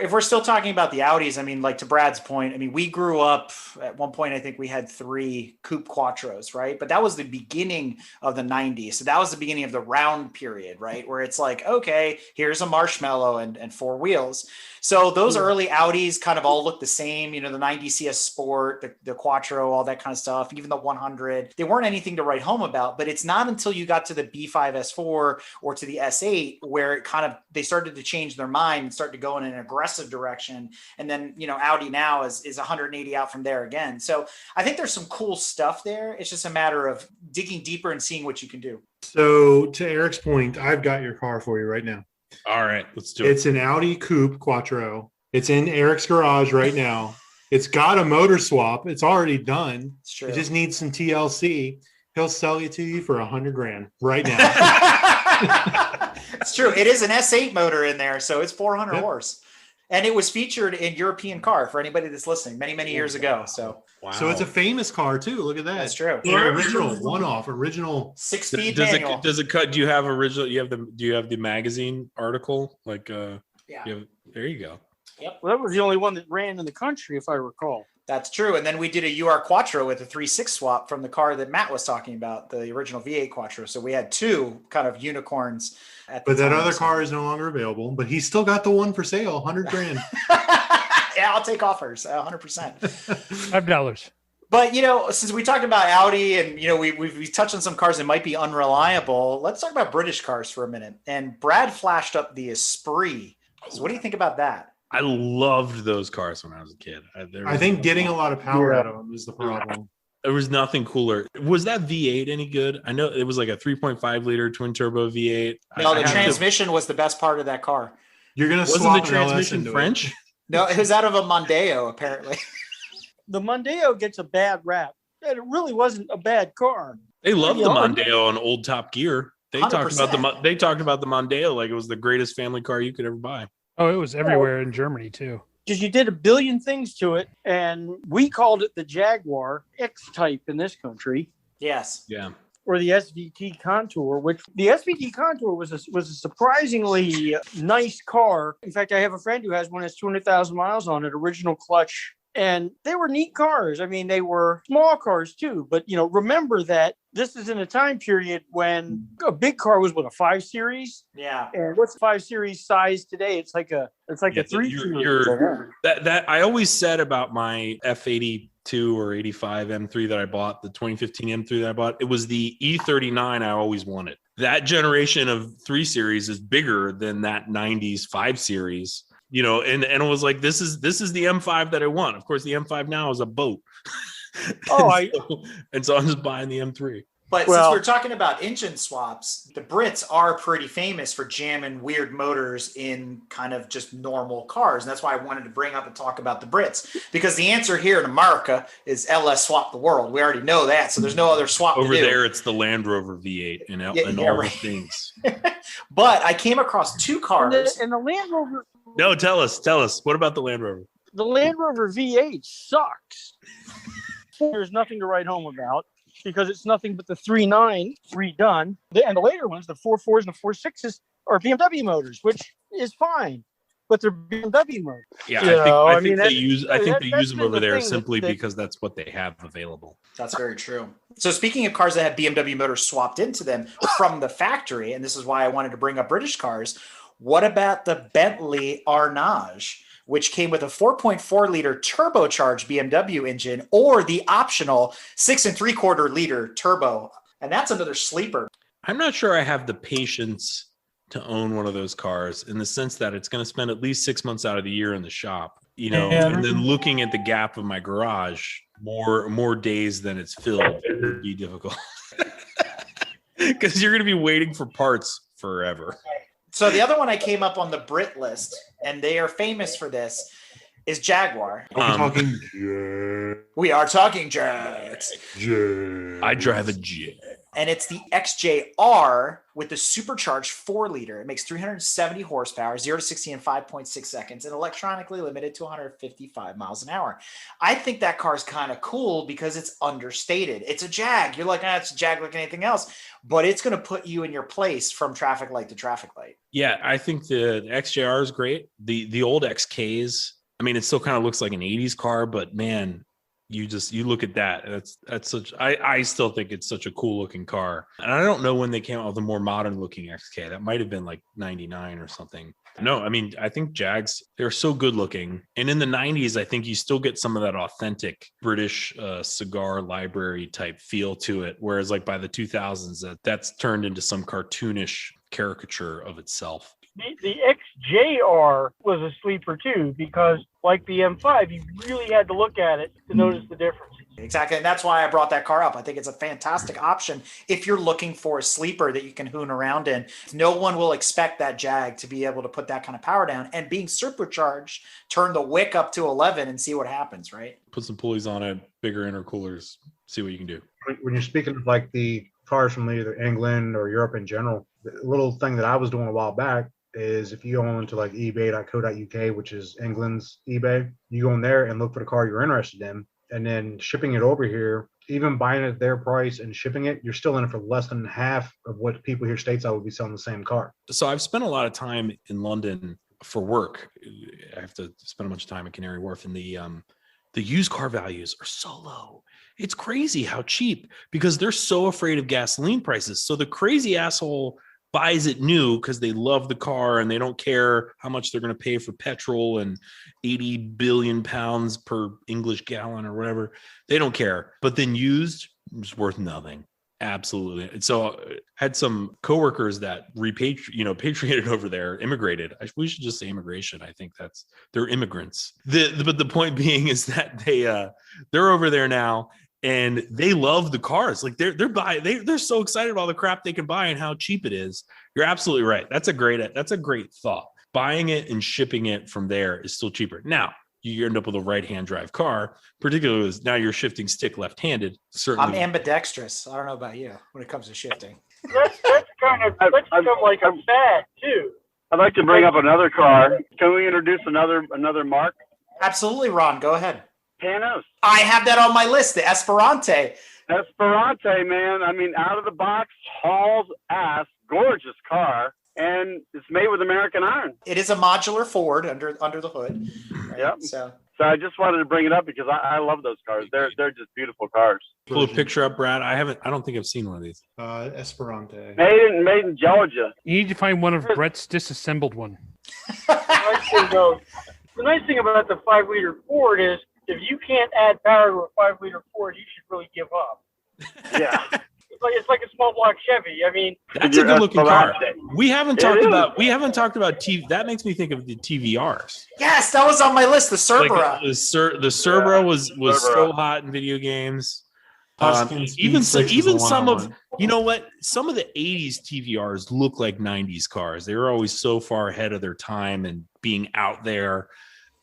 If we're still talking about the Audis, I mean, like to Brad's point, I mean, we grew up at one point, I think we had 3 coupe quattros, right? But that was the beginning of the 90s. So that was the beginning of the round period, right? Where it's like, okay, here's a marshmallow and 4 wheels. So those early Audis kind of all look the same, the 90 CS Sport, the Quattro, all that kind of stuff, even the 100. They weren't anything to write home about, but it's not until you got to the B5 S4 or to the S8 where it they started to change their mind and start to go in an aggressive direction. And then, Audi now is 180 out from there again. So I think there's some cool stuff there. It's just a matter of digging deeper and seeing what you can do. So to Eric's point, I've got your car for you right now. All right, let's do it. It's an Audi Coupe Quattro. It's in Eric's garage right now. It's got a motor swap. It's already done. It's true. It just needs some TLC. He'll sell it to you for $100,000 right now. It's true. It is an S8 motor in there, so it's 400 horse. And it was featured in European Car for anybody that's listening many, many years ago. So, So it's a famous car too. Look at that. That's true. Original one-off, original 6-speed does manual. Does it cut? Do you have original? Do you have the magazine article? Like, yeah. There you go. Yep. Well, that was the only one that ran in the country, if I recall. That's true. And then we did a UR Quattro with a 3.6 swap from the car that Matt was talking about, the original V8 Quattro. So we had 2 kind of unicorns. But that other car is no longer available. But he's still got the one for sale, $100,000. Yeah, I'll take offers, 100%. $5. But, since we talked about Audi and, we've touched on some cars that might be unreliable, let's talk about British cars for a minute. And Brad flashed up the Esprit. So what do you think about that? I loved those cars when I was a kid. I think getting a lot of power out of them is the problem. There was nothing cooler. Was that V8 any good? I know it was like a 3.5 liter twin turbo V8. No, the transmission was the best part of that car. You're going to Wasn't swap the an LS transmission into French? it. No, it was out of a Mondeo, apparently. The Mondeo gets a bad rap. And it really wasn't a bad car. They loved the Mondeo on Old Top Gear. They 100%. talked about the Mondeo like it was the greatest family car you could ever buy. Oh, it was everywhere in Germany too. Because you did a billion things to it, and we called it the Jaguar X-Type in this country. Yes. Yeah. Or the SVT Contour, which the SVT Contour was a surprisingly nice car. In fact, I have a friend who has one that's 200,000 miles on it, original clutch. And they were neat cars. I mean, they were small cars too. But, remember that this is in a time period when a big car was a 5 Series. Yeah. And what's 5 Series size today? It's like a 3 Series. That I always said about my F82 or 85 M3 that I bought, the 2015 M3 that I bought, it was the E39 I always wanted. That generation of 3 Series is bigger than that 90s 5 Series. And it was like, this is the M5 that I want. Of course, the M5 now is a boat. And so I'm just buying the M3. But since we're talking about engine swaps, the Brits are pretty famous for jamming weird motors in kind of just normal cars. And that's why I wanted to bring up and talk about the Brits. Because the answer here in America is LS swap the world. We already know that. So there's no other swap over to do. there. It's the Land Rover V8 and all the things. But I came across 2 cars. And the Land Rover. No, tell us. What about the Land Rover? The Land Rover V8 sucks. There's nothing to write home about because it's nothing but the 3.9 redone. And the later ones, the 4.4s and the 4.6s, are BMW motors, which is fine. but they're BMW motors. Yeah, You know, I I think mean, they that- use I think that- they that's use them been over the there thing that- simply that- because that's what they have available. That's very true. So speaking of cars that have BMW motors swapped into them from the factory, and this is why I wanted to bring up British cars, what about the Bentley Arnage, which came with a 4.4 liter turbocharged BMW engine or the optional 6 3/4 liter turbo? And that's another sleeper. I'm not sure I have the patience to own one of those cars in the sense that it's going to spend at least 6 months out of the year in the shop, you know, Yeah. and then looking at the gap of my garage, more days than it's filled would be difficult because you're going to be waiting for parts forever. So the other one I came up on the Brit list, and they are famous for this, is Jaguar. Are we talking jet? We are talking jets. I drive a Jet. And it's the XJR with the supercharged 4 liter. It makes 370 horsepower, 0 to 60 in 5.6 seconds, and electronically limited to 155 miles an hour. I think that car is kind of cool because it's understated. It's a Jag. You're like, it's a Jag like anything else, but it's going to put you in your place from traffic light to traffic light. Yeah, I think the XJR is great. The old XKs, I mean, it still kind of looks like an 80s car, but man, you look at that. That's such. I still think it's such a cool looking car. And I don't know when they came out with a more modern looking XK. That might have been like 99 or something. No, I mean, I think Jags, they're so good looking. And in the 90s, I think you still get some of that authentic British cigar library type feel to it. Whereas like by the 2000s, that's turned into some cartoonish caricature of itself. The XJR was a sleeper too, because like the M5, you really had to look at it to notice the difference. Exactly. And that's why I brought that car up. I think it's a fantastic option if you're looking for a sleeper that you can hoon around in. No one will expect that Jag to be able to put that kind of power down, and being supercharged, turn the wick up to 11 and see what happens, right? Put some pulleys on it, bigger intercoolers, see what you can do. When you're speaking of like the cars from either England or Europe in general, the little thing that I was doing a while back is if you go into like ebay.co.uk, which is England's eBay, you go in there and look for the car you're interested in, and then shipping it over here, even buying it at their price and shipping it, you're still in it for less than half of what people here stateside would be selling the same car. So I've spent a lot of time in London for work. I have to spend a bunch of time at Canary Wharf, and the used car values are so low. It's crazy how cheap, because they're so afraid of gasoline prices. So the crazy asshole buys it new because they love the car and they don't care how much they're going to pay for petrol and 80 billion pounds per English gallon or whatever. They don't care. But then used is worth nothing. Absolutely. And so I had some coworkers that patriated over there, immigrated. We should just say immigration. I think they're immigrants. But the point being is that they're over there now. And they love the cars. Like they're so excited about the crap they can buy and how cheap it is. You're absolutely right. That's a great thought. Buying it and shipping it from there is still cheaper. Now you end up with a right-hand drive car, particularly as now you're shifting stick left-handed. Certainly, I'm ambidextrous. I don't know about you when it comes to shifting. That's kind of like a fad too. I'd like to bring up another car. Can we introduce another Mark? Absolutely, Ron. Go ahead. Panoz. I have that on my list, the Esperante. Esperante, man. I mean, out of the box, hauls ass, gorgeous car, and it's made with American iron. It is a modular Ford under the hood. Right? Yep. So I just wanted to bring it up because I love those cars. They're just beautiful cars. pull a picture up, Brad. I don't think I've seen one of these. Esperante. Made in Georgia. You need to find one of Brett's disassembled one. The nice thing about the 5-liter Ford is if you can't add power to a 5-liter Ford, you should really give up. Yeah. It's like a small block Chevy. I mean, That's a good looking car. Esperante. We haven't talked about TV. That makes me think of the TVRs. yes, that was on my list. The Supra. Like the Supra was so hot in video games. Even some of some of the 80s TVRs look like 90s cars. They were always so far ahead of their time and being out there,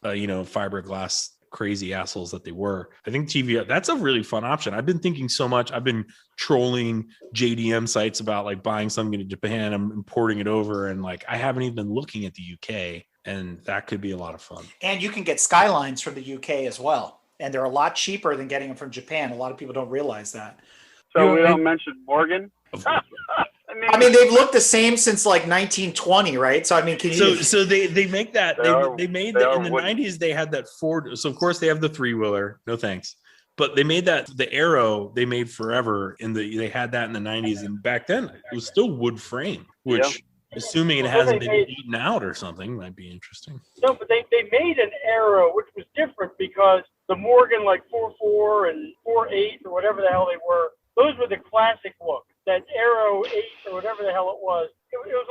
fiberglass crazy assholes that they were. I think TVR, that's a really fun option. I've been thinking so much. I've been trolling JDM sites about like buying something in Japan and importing it over, and like I haven't even been looking at the UK, and that could be a lot of fun. And you can get Skylines from the UK as well. And they're a lot cheaper than getting them from Japan. A lot of people don't realize that. So we don't mention Morgan. I mean, they've looked the same since like 1920, right? So I mean, can you? So they make that they made they that are in the wooden. 90s. They had that Ford. So of course they have the 3-wheeler. No thanks. But they made that the Arrow they made forever they had that in the 90s, and back then it was still wood frame, which assuming it hasn't been eaten out or something might be interesting. No, but they made an Arrow, which was different because the Morgan like 4.4 and 4.8 or whatever the hell they were, those were the classic look. That Arrow 8 or whatever the hell it was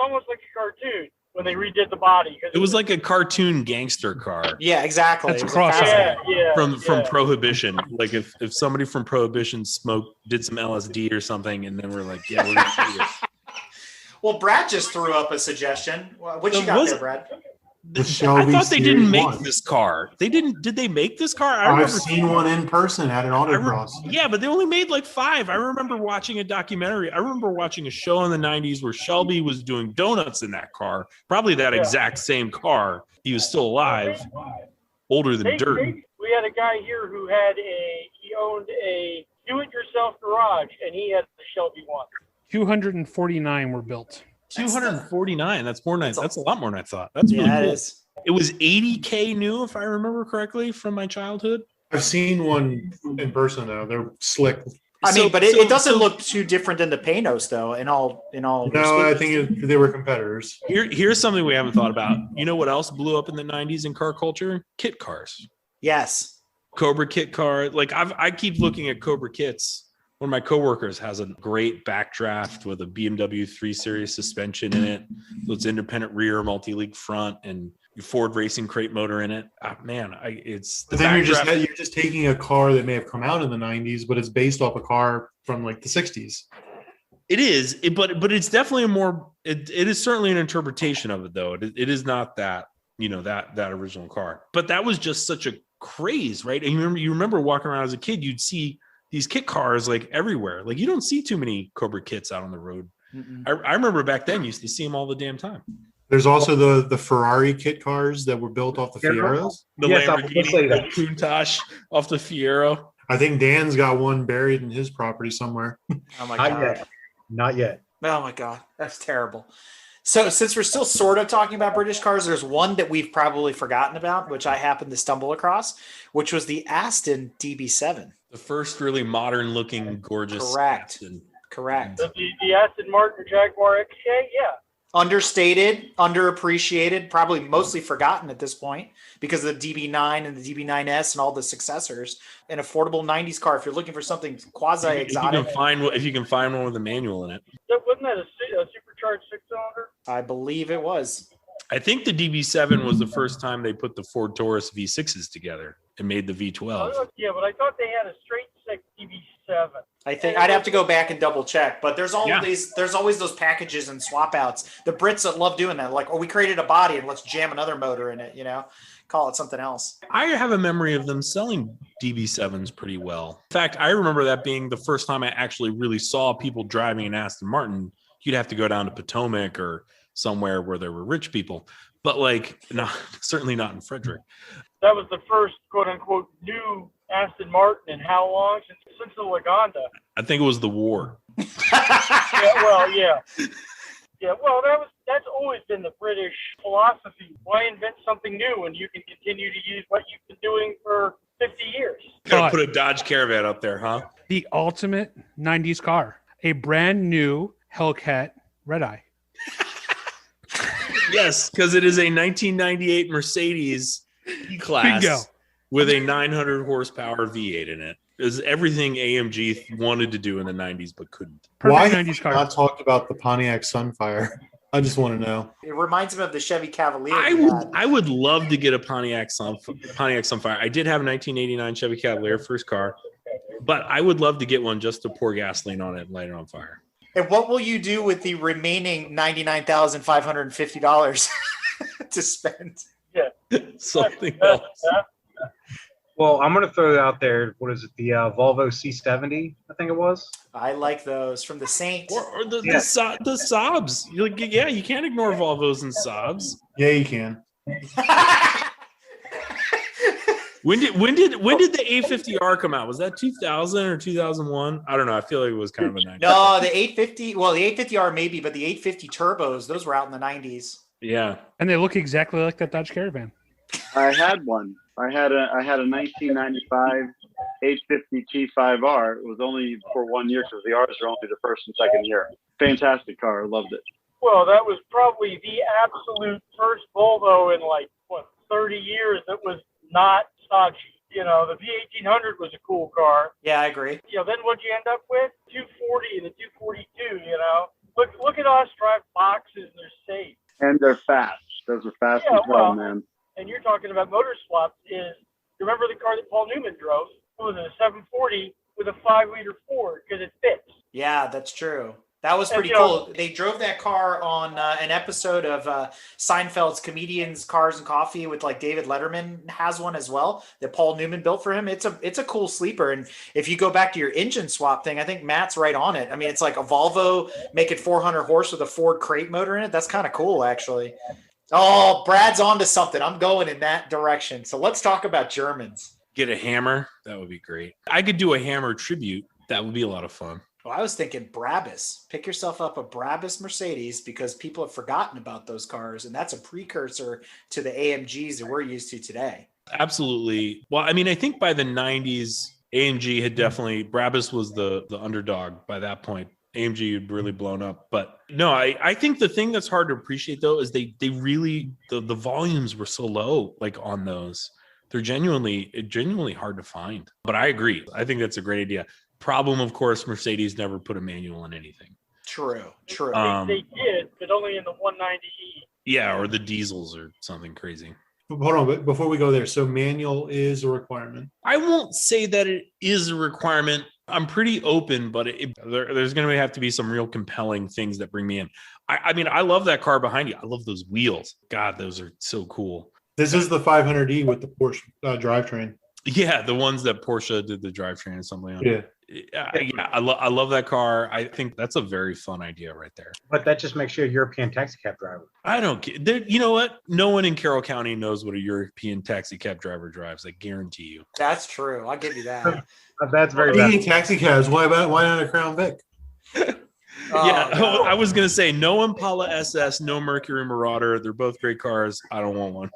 almost like a cartoon when they redid the body. It was like a cartoon gangster car. Yeah, exactly. That's It was cross- From Prohibition. Like if somebody from Prohibition did some LSD or something, and then we're like, yeah, we're gonna do this. Well, Brad just threw up a suggestion. What you got there, Brad? The I Shelby thought they didn't Series make 1. this car. They didn't. Did they make this car? I've seen one in person at an autocross. Yeah, but they only made like 5. I remember watching a documentary. I remember watching a show in the 90s where Shelby was doing donuts in that car. Probably that exact same car. He was still alive, older than dirt. We had a guy here who he owned a do-it-yourself garage, and he had the Shelby one. 249 were built. 249. That's more than that's a lot more than I thought. That's really Yeah, it cool. is. It was 80K new, if I remember correctly, from my childhood. I've seen one in person though. They're slick. I mean, So- but it so- doesn't so- look too different than the Panoz, though. In all. No, I think they were competitors. Here's something we haven't thought about. You know what else blew up in the 90s in car culture? Kit cars. Yes. Cobra kit car. Like I keep looking at Cobra kits. One of my coworkers has a great backdraft with a BMW 3 Series suspension in it. So it's independent rear, multi-league front, and Ford racing crate motor in it. It's the But then backdraft. you're just taking a car that may have come out in the 90s, but it's based off a car from like the 60s. It is, but it's definitely a more. It is certainly an interpretation of it, though. It is not that that original car. But that was just such a craze, right? And you remember walking around as a kid, you'd see these kit cars like everywhere. Like you don't see too many Cobra kits out on the road. I remember back then you used to see them all the damn time. There's also the Ferrari kit cars that were built off the Fieros. The Yes, I was gonna say Lamborghini, that. the Countach off the Fiero. I think Dan's got one buried in his property somewhere. Oh my Not god. yet. Not yet. Oh my god. That's terrible. So since we're still sort of talking about British cars, there's one that we've probably forgotten about, which I happened to stumble across, which was the Aston DB7. The first really modern looking, gorgeous. Correct. Aston. Correct. The Aston Martin Jaguar XJ, yeah. Understated, underappreciated, probably mostly forgotten at this point because of the DB9 and the DB9S and all the successors. An affordable 90s car if you're looking for something quasi exotic. If you can find one with a manual in it. Wasn't that a supercharged 6-cylinder? I believe it was. I think the DB7 was the first time they put the Ford Taurus V6s together and made the V12. Yeah, but I thought they had a straight six DB7. I think I'd have to go back and double check, but there's always Yeah. those packages and swap outs. The Brits that love doing that, like, we created a body and let's jam another motor in it, call it something else. I have a memory of them selling DB7s pretty well. In fact, I remember that being the first time I actually really saw people driving an Aston Martin. You'd have to go down to Potomac or somewhere where there were rich people, but certainly not in Frederick. That was the first quote unquote new Aston Martin in how long? Since the Lagonda. I think it was the war. Yeah, well, that's always been the British philosophy. Why invent something new when you can continue to use what you've been doing for 50 years? Gotta put a Dodge Caravan up there, huh? The ultimate 90s car. A brand new Hellcat Red Eye. Yes, because it is a 1998 Mercedes E-Class Bingo. with a 900 horsepower V8 in it. It was everything AMG wanted to do in the 90s but couldn't. Perfect Why have 90s we car. not talked about the Pontiac Sunfire? I just want to know. It reminds me of the Chevy Cavalier. I would love to get a Pontiac Sunfire. I did have a 1989 Chevy Cavalier, first car, but I would love to get one just to pour gasoline on it and light it on fire. And what will you do with the remaining $99,550 to spend? Something else. Well, I'm going to throw it out there. What is it? The Volvo C70, I think it was. I like those from the Saint. Or the Saabs. You can't ignore Volvos and Saabs. Yeah, you can. When did the 850R come out? Was that 2000 or 2001? I don't know. I feel like it was kind of a 90s. No, the 850. Well, the 850R maybe, but the 850 turbos, those were out in the 90s. Yeah, And they look exactly like that Dodge Caravan. I had one. I had a 1995 850 T5R. It was only for 1 year because the R's are only the first and second year. Fantastic car. I loved it. Well, that was probably the absolute first Volvo in 30 years that was not stodgy. The V1800 was a cool car. Yeah, I agree. Then what'd you end up with? 240 and a 242. Look at us drive boxes. They're safe. And they're fast. Those are fast as well, man. And you're talking about motor swaps. Remember the car that Paul Newman drove? It was a 740 with a 5-liter Ford because it fits. Yeah, that's true. That was pretty cool. They drove that car on an episode of Seinfeld's Comedians, Cars and Coffee with David Letterman has one as well that Paul Newman built for him. It's a cool sleeper. And if you go back to your engine swap thing, I think Matt's right on it. I mean, it's like a Volvo making 400 horse with a Ford crate motor in it. That's kind of cool, actually. Oh, Brad's onto something. I'm going in that direction. So let's talk about Germans. get a Hammer. That would be great. I could do a Hammer tribute. That would be a lot of fun. Well, I was thinking Brabus. Pick yourself up a Brabus Mercedes because people have forgotten about those cars, and that's a precursor to the AMGs that we're used to today. Absolutely. Well, I mean, I think by the 90s, AMG had definitely, Brabus was the underdog by that point. AMG had really blown up. But no, I think the thing that's hard to appreciate, though, is they really, the volumes were so low, like on those. They're genuinely hard to find. But I agree. I think that's a great idea. Problem, of course, Mercedes never put a manual in anything. True. They did, but only in the 190E. Yeah, or the diesels or something crazy. Hold on, but before we go there, so manual is a requirement. I won't say that it is a requirement. I'm pretty open, but there's going to have to be some real compelling things that bring me in. I mean, I love that car behind you. I love those wheels. God, those are so cool. This is the 500E with the Porsche drivetrain. Yeah, the ones that Porsche did the drivetrain or something on. Yeah. I love that car. I think that's a very fun idea right there. But that just makes you a European taxi cab driver. I don't get. You know what? No one in Carroll County knows what a European taxi cab driver drives. I guarantee you. That's true. I'll give you that. That's very Speaking bad. taxi cabs, why not a Crown Vic? I was gonna say no Impala SS, no Mercury Marauder. They're both great cars. I don't want one.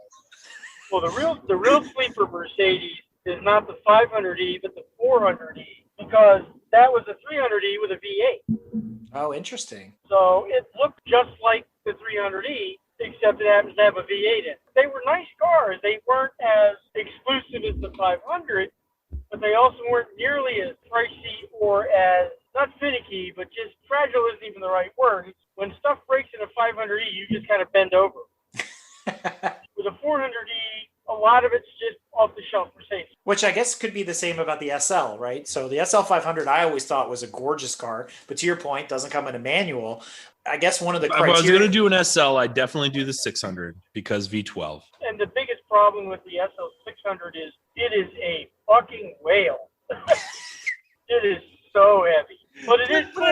Well, the real sleeper Mercedes is not the 500E, but the 400E, because that was a 300E with a V8. Oh, interesting. So it looked just like the 300E, except it happens to have a V8 in it. They were nice cars. They weren't as exclusive as the 500, but they also weren't nearly as pricey or as, not finicky, but just fragile isn't even the right word. When stuff breaks in a 500E, you just kind of bend over. With a 400E, a lot of it's just off-the-shelf Mercedes. Which I guess could be the same about the SL, right? So the SL 500 I always thought was a gorgeous car, but to your point, doesn't come in a manual. I guess one of the criteria... If I was going to do an SL, I'd definitely do the 600 because V12. And the biggest problem with the SL 600 is it is a fucking whale. It is so heavy. But it is cool.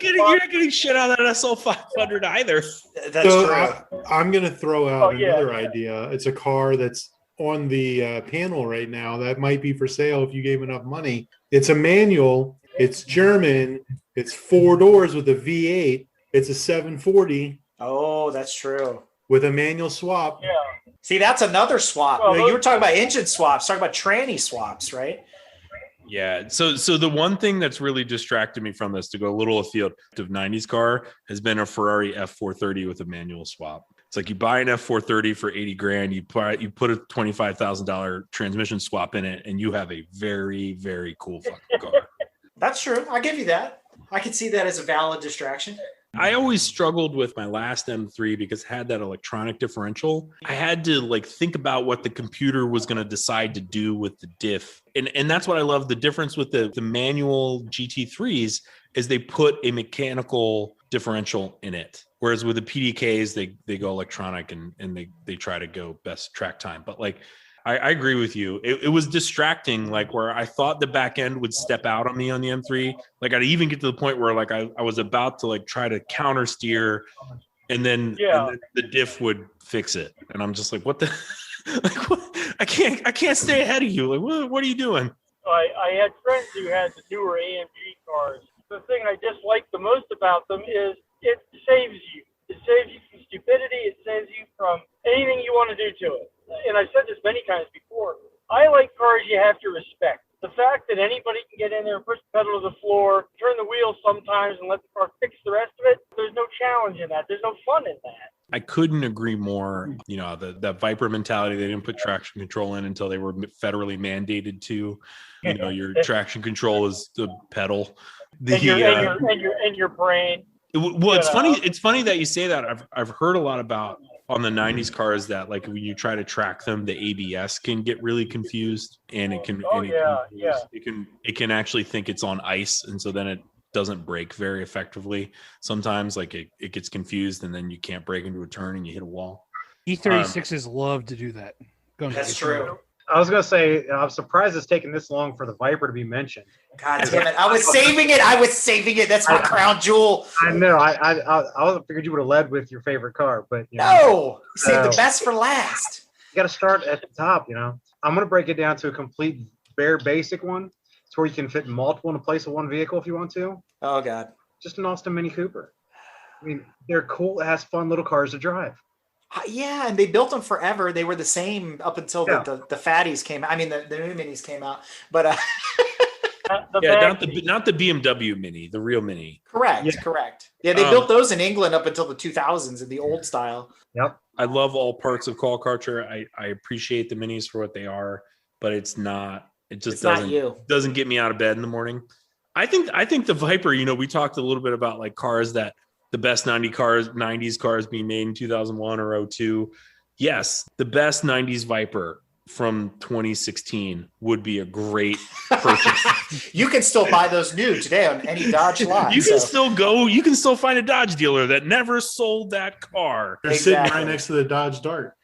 You're not getting shit out of that SL 500 either. That's true. I'm going to throw out another yeah. idea. It's a car that's on the panel right now that might be for sale if you gave enough money. It's a manual. It's German. It's 4 doors with a V8. It's a 740 Oh, that's true. with a manual swap. Yeah. See, that's another swap. Well, You were talking about engine swaps, talking about tranny swaps, right? Yeah. So the one thing that's really distracted me from this, to go a little afield of 90s car, has been a Ferrari F430 with a manual swap. It's like you buy an F430 for 80 grand, you put a $25,000 transmission swap in it, and you have a very, very cool fucking car. That's true. I'll give you that. I can see that as a valid distraction. I always struggled with my last M3 because it had that electronic differential. I had to think about what the computer was going to decide to do with the diff. And that's what I love. The difference with the manual GT3s is they put a mechanical differential in it. Whereas with the PDKs, they go electronic and they try to go best track time. But I agree with you. It was distracting, where I thought the back end would step out on me on the M3. I'd even get to the point where I was about to try to counter steer, and then the diff would fix it. And I'm just like, what the? I can't stay ahead of you. Like, what are you doing? I had friends who had the newer AMG cars. The thing I dislike the most about them is it saves you. It saves you from stupidity. It saves you from anything you want to do to it. And I've said this many times before. I like cars you have to respect. The fact that anybody can get in there and push the pedal to the floor, turn the wheels sometimes, and let the car fix the rest of it, there's no challenge in that. There's no fun in that. I couldn't agree more. You know, that Viper mentality, they didn't put traction control in until they were federally mandated to. You know, your traction control is the pedal. And your brain. Well, it's funny. It's funny that you say that. I've heard a lot about on the 90s cars that like when you try to track them, the ABS can get really confused and it can it can actually think it's on ice, and so then it doesn't brake very effectively. Sometimes like it gets confused and then you can't brake into a turn and you hit a wall. E36s love to do that. That's true. I was going to say, I'm surprised it's taken this long for the Viper to be mentioned. God damn it. I was saving it. That's my crown jewel. I know. I figured you would have led with your favorite car, but no, save the best for last. You got to start at the top, I'm going to break it down to a complete bare basic one. It's where you can fit multiple in a place of one vehicle if you want to. Oh, God. Just an Austin Mini Cooper. I mean, they're cool. It has fun little cars to drive. Yeah, and they built them forever. They were the same up until the fatties came out. I mean, the new minis came out, but not the BMW Mini, the real Mini. Correct. Yeah, they built those in England up until the 2000s in the old style. Yep. I love all parts of Call Culture. I appreciate the minis for what they are, but it's not. It just doesn't get me out of bed in the morning. I think the Viper. We talked a little bit about like cars that. The best 90s cars being made in 2001 or 02. Yes, the best 90s Viper from 2016 would be a great purchase. You can still buy those new today on any Dodge lot. You can still find a Dodge dealer that never sold that car. They're sitting right next to the Dodge Dart.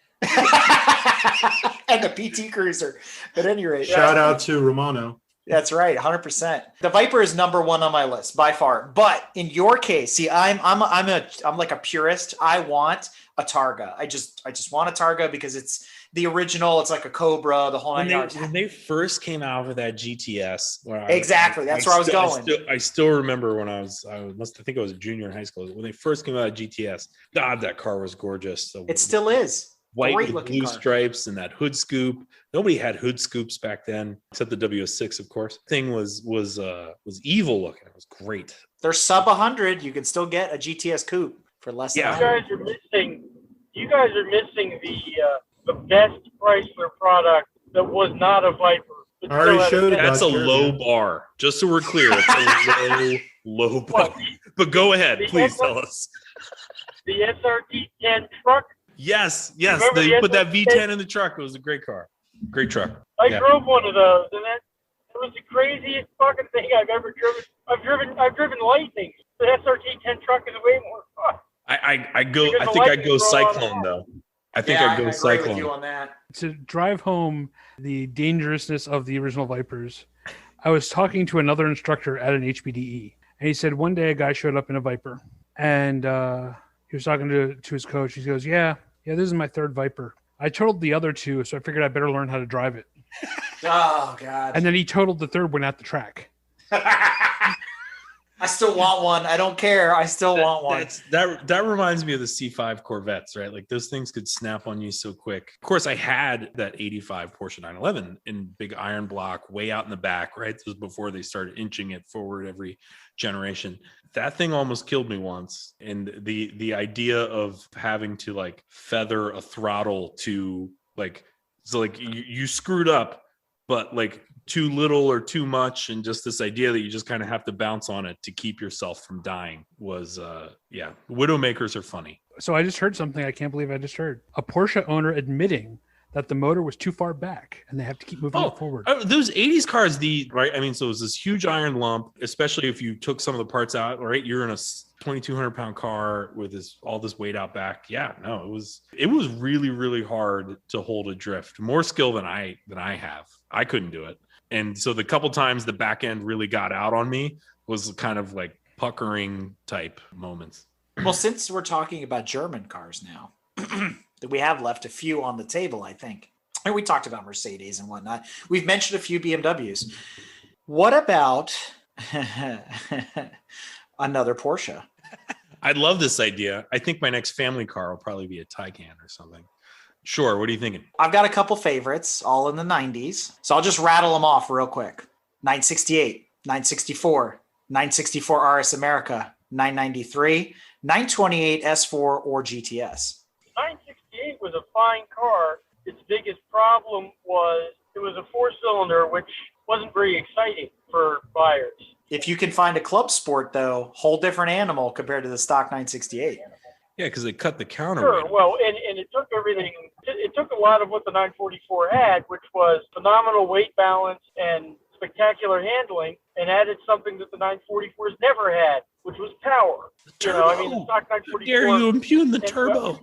And the PT Cruiser. At any rate. Shout out to Romano. That's right, 100%. The Viper is number one on my list by far. But in your case, see, I'm like a purist. I want a Targa. I just want a Targa because it's the original. It's like a Cobra, the whole 9 yards. When they first came out with that GTS, that's where I was going. I still remember when I think I was a junior in high school when they first came out of GTS. God, that car was gorgeous. So it still is. White with blue stripes and that hood scoop. Nobody had hood scoops back then, except the WS6, of course. Thing was evil looking. It was great. They're sub 100. You can still get a GTS coupe for less. Yeah. You guys are missing the best Chrysler product that was not a Viper. I already showed it. That's a low bar. Just so we're clear, it's a low bar. But go ahead, please tell us. The SRT 10 truck. Yes. They put that V10 in the truck. It was a great car. Great truck. I drove one of those, and it was the craziest fucking thing I've ever driven. I've driven Lightning. The SRT 10 truck is way more fun. I think I'd go Cyclone though. I think I'd go Cyclone. I agree with you on that. To drive home the dangerousness of the original Vipers, I was talking to another instructor at an HPDE, and he said one day a guy showed up in a Viper, and he was talking to his coach. He goes, "Yeah, this is my third Viper. I totaled the other two, so I figured I better learn how to drive it." Oh, God. And then he totaled the third one at the track. I still want one. I don't care. I still want one. That reminds me of the C5 Corvettes, right? Like those things could snap on you so quick. Of course, I had that 85 Porsche 911 in big iron block way out in the back, right? This was before they started inching it forward every generation. That thing almost killed me once. And the idea of having to like feather a throttle to like, so like you screwed up, but like too little or too much, and just this idea that you just kind of have to bounce on it to keep yourself from dying was Widowmakers are funny. So I just heard something I can't believe I just heard. A Porsche owner admitting that the motor was too far back and they have to keep moving it forward. Those 80s cars, right? I mean, so it was this huge iron lump, especially if you took some of the parts out, right? You're in a 2,200 pound car with all this weight out back. Yeah, no, it was really, really hard to hold a drift. More skill than I have. I couldn't do it. And so the couple times the back end really got out on me was kind of like puckering type moments. Well, since we're talking about German cars now, we have left a few on the table, I think. And we talked about Mercedes and whatnot. We've mentioned a few BMWs. What about another Porsche? I love this idea. I think my next family car will probably be a Taycan or something. Sure. What are you thinking? I've got a couple favorites, all in the 90s. So I'll just rattle them off real quick. 968, 964, 964 RS America, 993, 928 S4 or GTS. 968 was a fine car. Its biggest problem was it was a 4-cylinder, which wasn't very exciting for buyers. If you can find a club sport, though, whole different animal compared to the stock 968. Yeah, because they cut the counter. Sure. Well, and it took everything. It took a lot of what the 944 had, which was phenomenal weight balance and spectacular handling, and added something that the 944s never had, which was power. The I mean, the stock 944. How dare you impugn the turbo?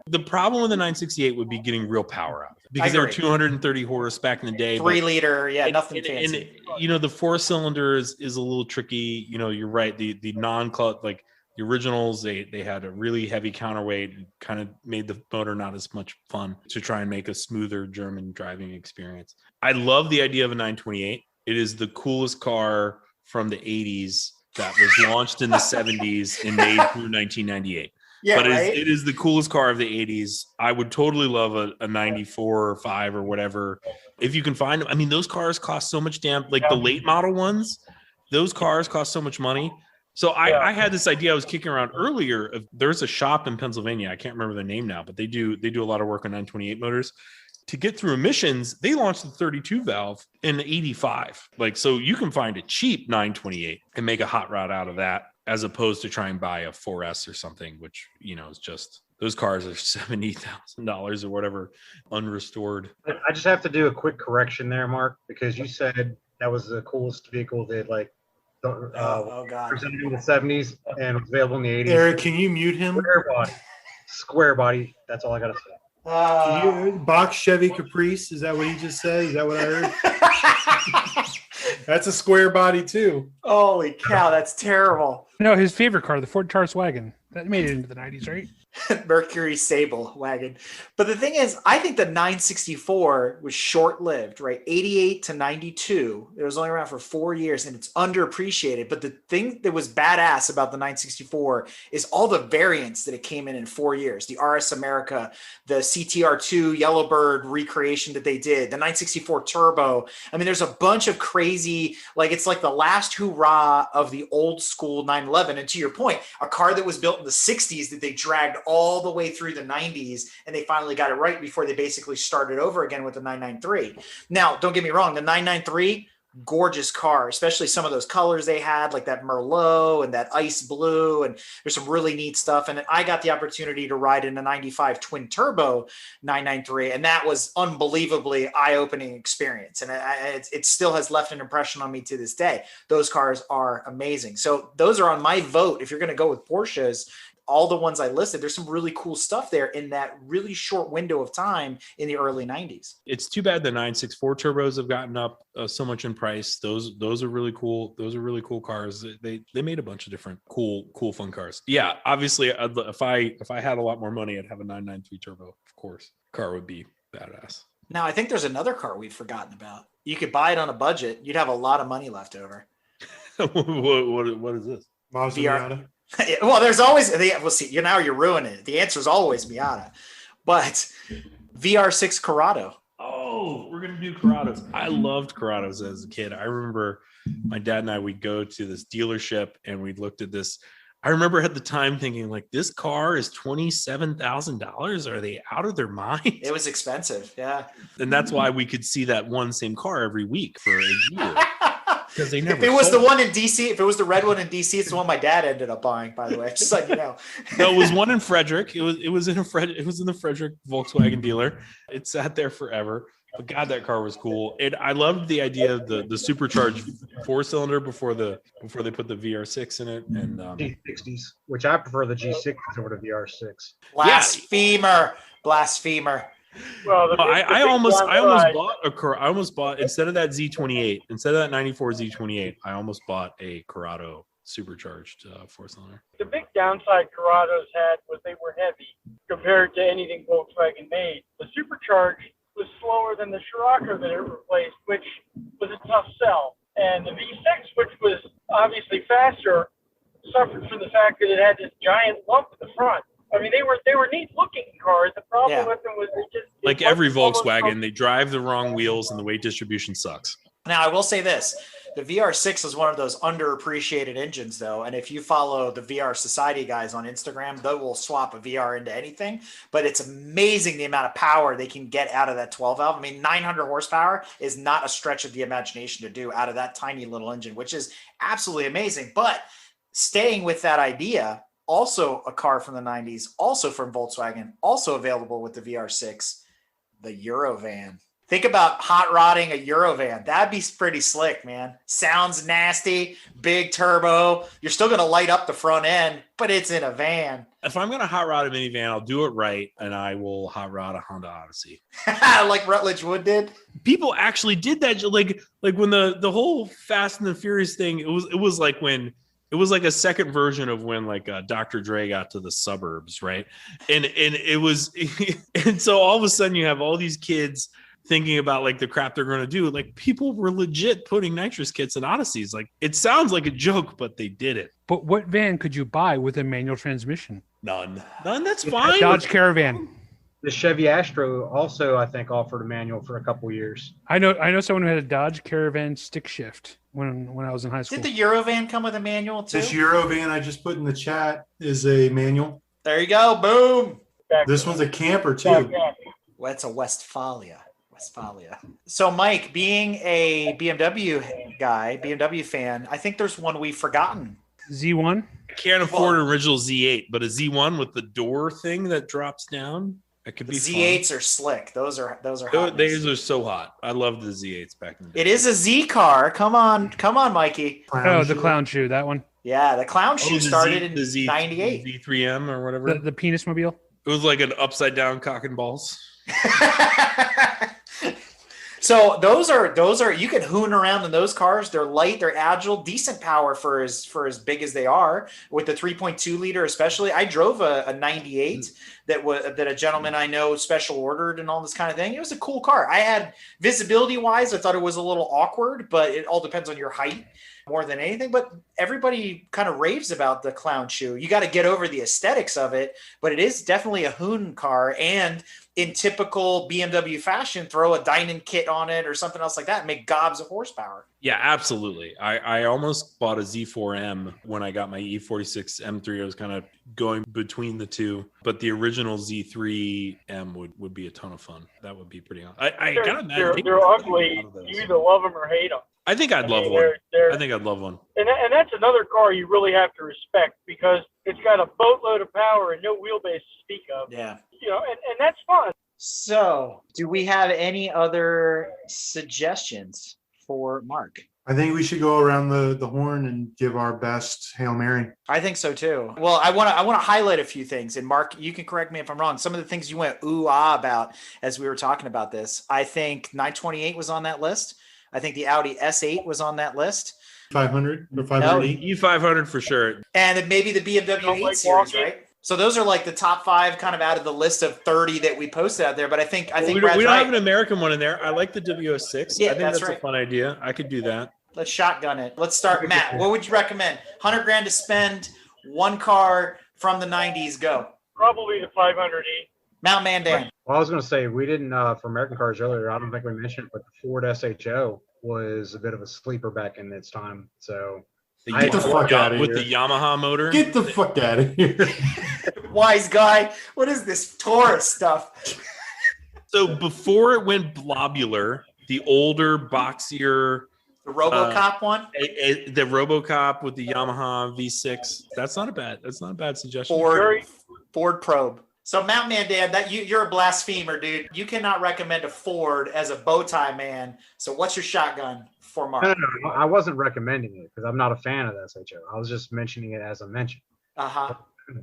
The problem with the 968 would be getting real power out of it because they were 230 horse back in the day. 3 liter, yeah, nothing fancy. And the 4-cylinder is a little tricky. You're right. The non-clutch, like the originals, they had a really heavy counterweight, and kind of made the motor not as much fun to try and make a smoother German driving experience. I love the idea of a 928. It is the coolest car from the 80s that was launched in the 70s and made through 1998. Yeah, but right? it is the coolest car of the 80s. I would totally love a 94 or 5 or whatever. If you can find them. I mean, those cars cost so much like the late model ones, those cars cost so much money. So I had this idea I was kicking around earlier. There's a shop in Pennsylvania. I can't remember the name now, but they do a lot of work on 928 motors. To get through emissions, they launched the 32 valve in 85. So you can find a cheap 928 and make a hot rod out of that, as opposed to try and buy a 4S or something, which, is just, those cars are $70,000 or whatever, unrestored. I just have to do a quick correction there, Mark, because you said that was the coolest vehicle that God. presented in the 70s and was available in the 80s. Eric, can you mute him? Square body. That's all I got to say. Box Chevy Caprice, is that what he just said? Is that what I heard? That's a square body too. Holy cow, that's terrible. No, his favorite car, the Ford Taurus wagon. That made it into the 90s, right? Mercury Sable wagon. But the thing is, I think the 964 was short-lived, right? 88 to 92. It was only around for 4 years, and it's underappreciated. But the thing that was badass about the 964 is all the variants that it came in 4 years. The RS America, the CTR2 Yellowbird recreation that they did, the 964 Turbo. I mean, there's a bunch of crazy, it's like the last hurrah of the old school 911. And to your point, a car that was built in the 60s that they dragged all the way through the 90s, and they finally got it right before they basically started over again with the 993. Now, don't get me wrong, the 993, gorgeous car, especially some of those colors they had, like that Merlot and that ice blue, and there's some really neat stuff. And then I got the opportunity to ride in a 95 twin turbo 993, and that was unbelievably eye-opening experience. And it still has left an impression on me to this day. Those cars are amazing. So those are on my vote. If you're going to go with Porsches, all the ones I listed, there's some really cool stuff there in that really short window of time in the early 90s. It's too bad the 964 turbos have gotten up so much in price. Those are really cool. Those are really cool cars. They made a bunch of different cool fun cars. Yeah, obviously, if I had a lot more money, I'd have a 993 turbo. Of course, car would be badass. Now, I think there's another car we've forgotten about. You could buy it on a budget. You'd have a lot of money left over. What is this? Mazda Miata. Well, there's always we'll see. You're ruining it. The answer is always Miata, but VR6 Corrado. Oh, we're gonna do Corrados. I loved Corrados as a kid. I remember my dad and I would go to this dealership and we looked at this. I remember at the time thinking, this car is $27,000. Are they out of their mind? It was expensive, yeah. And that's why we could see that one same car every week for a year. Because they never. If it was the one in DC, if it was the red one in DC, it's the one my dad ended up buying. By the way, just like No, it was one in Frederick. It was in the Frederick Volkswagen dealer. It sat there forever. But God, that car was cool. I loved the idea of the supercharged 4-cylinder before they put the VR6 in it, and G60s, which I prefer the G60s over the VR6. Blasphemer. Well, I almost bought instead of that Z28, instead of that 94 Z28, I almost bought a Corrado supercharged 4-cylinder. The big downside Corrados had was they were heavy compared to anything Volkswagen made. The supercharged was slower than the Scirocco that it replaced, which was a tough sell. And the V6, which was obviously faster, suffered from the fact that it had this giant lump at the front. I mean, they were neat looking cars. The problem with them was they just like every Volkswagen, they drive the wrong wheels and the weight distribution sucks. Now, I will say this. The VR6 is one of those underappreciated engines, though. And if you follow the VR Society guys on Instagram, they will swap a VR into anything. But it's amazing the amount of power they can get out of that 12 valve. I mean, 900 horsepower is not a stretch of the imagination to do out of that tiny little engine, which is absolutely amazing. But staying with that idea, also a car from the 90s, also from Volkswagen, also available with the VR6, the Eurovan. Think about hot rodding a Eurovan. That'd be pretty slick, man. Sounds nasty, big turbo. You're still going to light up the front end, but it's in a van. If I'm going to hot rod a minivan, I'll do it right, and I will hot rod a Honda Odyssey. Like Rutledge Wood did? People actually did that. Like when the whole Fast and the Furious thing, it was like when it was like a second version of when like Dr. Dre got to the suburbs, right? And it was, and so all of a sudden you have all these kids thinking about like the crap they're going to do. Like people were legit putting nitrous kits in Odysseys. Like it sounds like a joke, but they did it. But what van could you buy with a manual transmission? None. That's fine. Dodge Caravan. The Chevy Astro also, I think, offered a manual for a couple years. I know someone who had a Dodge Caravan stick shift when I was in high school. Did the Eurovan come with a manual too? This Eurovan I just put in the chat is a manual. There you go. Boom. This one's a camper too. Well, it's a Westfalia. So, Mike, being a BMW guy, BMW fan, I think there's one we've forgotten. Z1? I can't afford an original Z8, but a Z1 with the door thing that drops down, that could be Z8s fun. are slick. Those are hot. Those are so hot. I love the Z8s back in the day. It is a Z car. Come on, Mikey. The clown shoe, that one. Yeah, the clown shoe started in the 98. Z3M or whatever. The penis mobile. It was like an upside down cock and balls. So those are you can hoon around in those cars. They're light, they're agile, decent power for as big as they are. With the 3.2 liter, especially, I drove a 98 that a gentleman I know special ordered and all this kind of thing. It was a cool car. I had visibility wise, I thought it was a little awkward, but it all depends on your height more than anything. But everybody kind of raves about the clown shoe. You got to get over the aesthetics of it, but it is definitely a hoon car. And in typical BMW fashion, throw a Dynon kit on it or something else like that and make gobs of horsepower. Yeah, absolutely. I almost bought a Z4M when I got my E46 M3. I was kind of going between the two, but the original Z3M would be a ton of fun. That would be pretty awesome. They're ugly. You either love them or hate them. I think I'd love one. I think I'd love one. And that's another car you really have to respect because it's got a boatload of power and no wheelbase to speak of. Yeah. You know, and that's fun. So, do we have any other suggestions for Mark? I think we should go around the horn and give our best Hail Mary. I think so too. Well, I want to highlight a few things, and Mark, you can correct me if I'm wrong. Some of the things you went ooh ah about as we were talking about this. I think 928 was on that list. I think the Audi S8 was on that list. 500 or 500. E500 for sure. And then maybe the BMW 8 series, right? So those are like the top 5 kind of out of the list of 30 that we posted out there. But I think we don't have an American one in there. I like the WS6. Yeah, I think that's right. a fun idea. I could do that. Let's shotgun it. Let's start. Matt, what would you recommend? 100 grand to spend, one car from the 90s, go. Probably the 500E. Mount Mandan. Well, I was going to say, we didn't, for American cars earlier, I don't think we mentioned it, but the Ford SHO was a bit of a sleeper back in its time. So Get the fuck out of here. With the Yamaha motor. Get the fuck out of here. Wise guy. What is this Taurus stuff? So before it went blobular, the older, boxier, the RoboCop one, the RoboCop with the Yamaha V6. That's not a bad suggestion. Ford Probe. So Mount Mandan, you're a blasphemer, dude. You cannot recommend a Ford as a bow tie man. So what's your shotgun for Mark? No, I wasn't recommending it because I'm not a fan of the SHO. I was just mentioning it as a mention.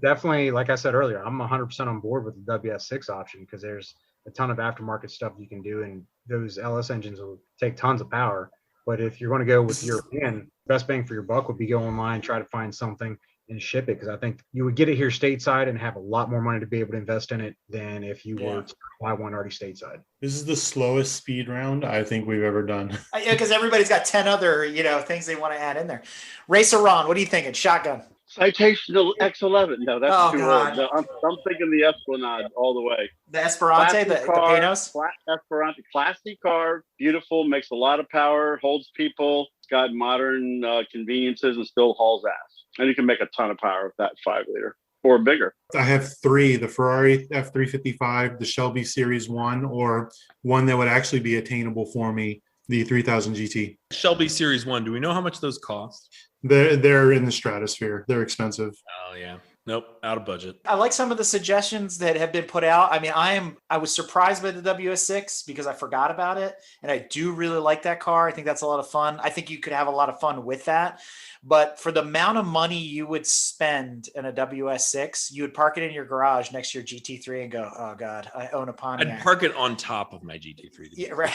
Definitely, like I said earlier, I'm 100% on board with the WS6 option because there's a ton of aftermarket stuff you can do, and those LS engines will take tons of power. But if you're going to go with European, best bang for your buck would be go online, try to find something and ship it, because I think you would get it here stateside and have a lot more money to be able to invest in it than if you were to buy one already stateside. This is the slowest speed round I think we've ever done. Yeah, because everybody's got 10 other, things they want to add in there. Racer Ron, what are you thinking? Shotgun. Citation to X11. No, that's too God. old. No, I'm thinking the Esplanade all the way. The Esperante, the Panoz? Esperante, classy car, beautiful, makes a lot of power, holds people, it's got modern conveniences, and still hauls ass. And you can make a ton of power with that 5-liter or bigger. I have 3, the Ferrari F355, the Shelby Series 1, or one that would actually be attainable for me, the 3000 GT. Shelby Series 1, do we know how much those cost? They're in the stratosphere. They're expensive. Oh, yeah. Nope, out of budget. I like some of the suggestions that have been put out. I mean, I was surprised by the WS6 because I forgot about it, and I do really like that car. I think that's a lot of fun. I think you could have a lot of fun with that. But for the amount of money you would spend in a WS6, you would park it in your garage next to your GT3 and go, "Oh God, I own a Pontiac." I'd park it on top of my GT3. Yeah, right.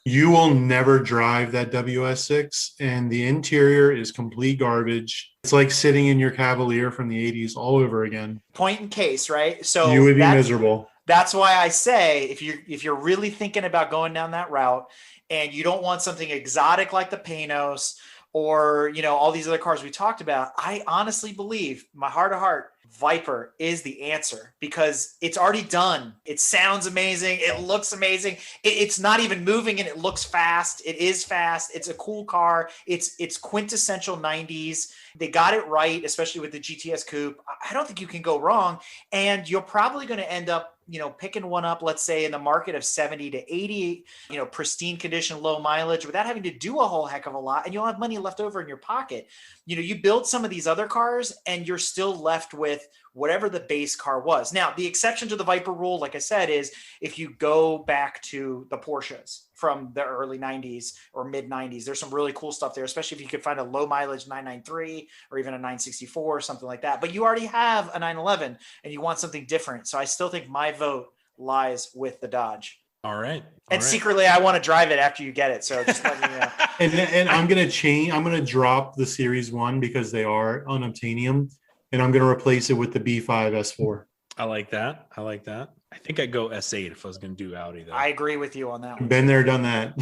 You will never drive that WS6, and the interior is complete garbage. It's like sitting in your Cavalier from the 80s all over again. Point in case, right? So You would be miserable. That's why I say if you're really thinking about going down that route and you don't want something exotic like the Panoz or all these other cars we talked about, I honestly believe, my heart of heart, Viper is the answer because it's already done. It sounds amazing. It looks amazing. It's not even moving and it looks fast. It is fast. It's a cool car. It's quintessential 90s. They got it right, especially with the GTS Coupe. I don't think you can go wrong. And you're probably going to end up picking one up, let's say in the market of 70 to 80, pristine condition, low mileage without having to do a whole heck of a lot. And you'll have money left over in your pocket. You build some of these other cars and you're still left with whatever the base car was. Now, the exception to the Viper rule, like I said, is if you go back to the Porsches from the early 90s or mid 90s, there's some really cool stuff there, especially if you could find a low mileage 993 or even a 964 or something like that. But you already have a 911 and you want something different. So I still think my vote lies with the Dodge. All right. And secretly, I want to drive it after you get it. So just let me know. And I'm going to change. I'm going to drop the Series 1 because they are unobtainium. And I'm going to replace it with the B5 S4. I like that. I think I'd go S8 if I was going to do Audi, though. I agree with you on that one. Been there, done that.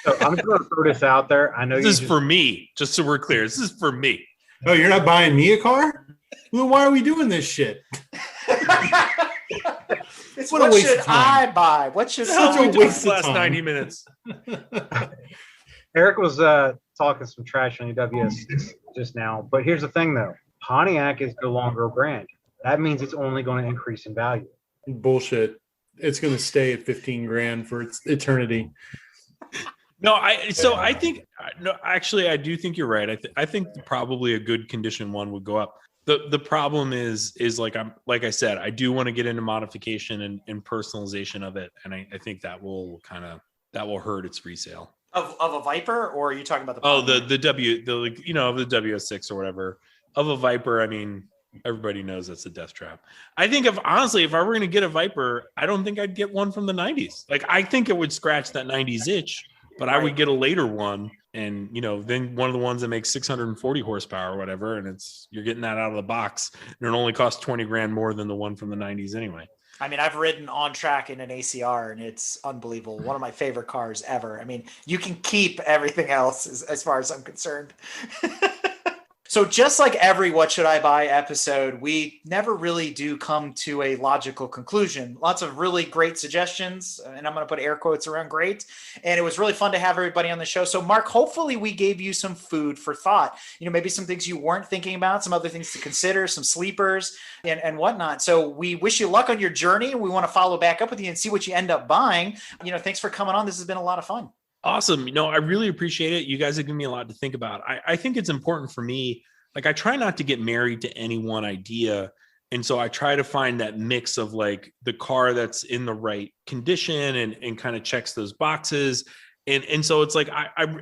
So I'm going to throw this out there. I know this is for me, just so we're clear. This is for me. Oh, you're not buying me a car? Well, why are we doing this shit? It's what should I buy? What should I do last 90 minutes? Eric was talking some trash on the WS6 just now, but here's the thing though. Pontiac is no longer a brand. That means it's only going to increase in value. Bullshit. It's going to stay at 15 grand for its eternity. No, I do think you're right. I think probably a good condition one would go up. The problem is like I said, I do want to get into modification and personalization of it, and I think that will hurt its resale. Of a Viper, or are you talking about the the WS6 or whatever of a Viper? I mean, everybody knows that's a death trap. I think if I were going to get a Viper, I don't think I'd get one from the 90s. Like I think it would scratch that 90s itch, but I would get a later one. And, then one of the ones that makes 640 horsepower or whatever. And you're getting that out of the box. And it only costs 20 grand more than the one from the 90s anyway. I mean, I've ridden on track in an ACR and it's unbelievable. One of my favorite cars ever. I mean, you can keep everything else as far as I'm concerned. So just like every What Should I Buy episode, we never really do come to a logical conclusion. Lots of really great suggestions, and I'm going to put air quotes around great. And it was really fun to have everybody on the show. So Mark, hopefully we gave you some food for thought. Maybe some things you weren't thinking about, some other things to consider, some sleepers and whatnot. So we wish you luck on your journey. We want to follow back up with you and see what you end up buying. Thanks for coming on. This has been a lot of fun. Awesome. I really appreciate it. You guys have given me a lot to think about. I think it's important for me. Like I try not to get married to any one idea. And so I try to find that mix of like the car that's in the right condition and kind of checks those boxes. And so it's like,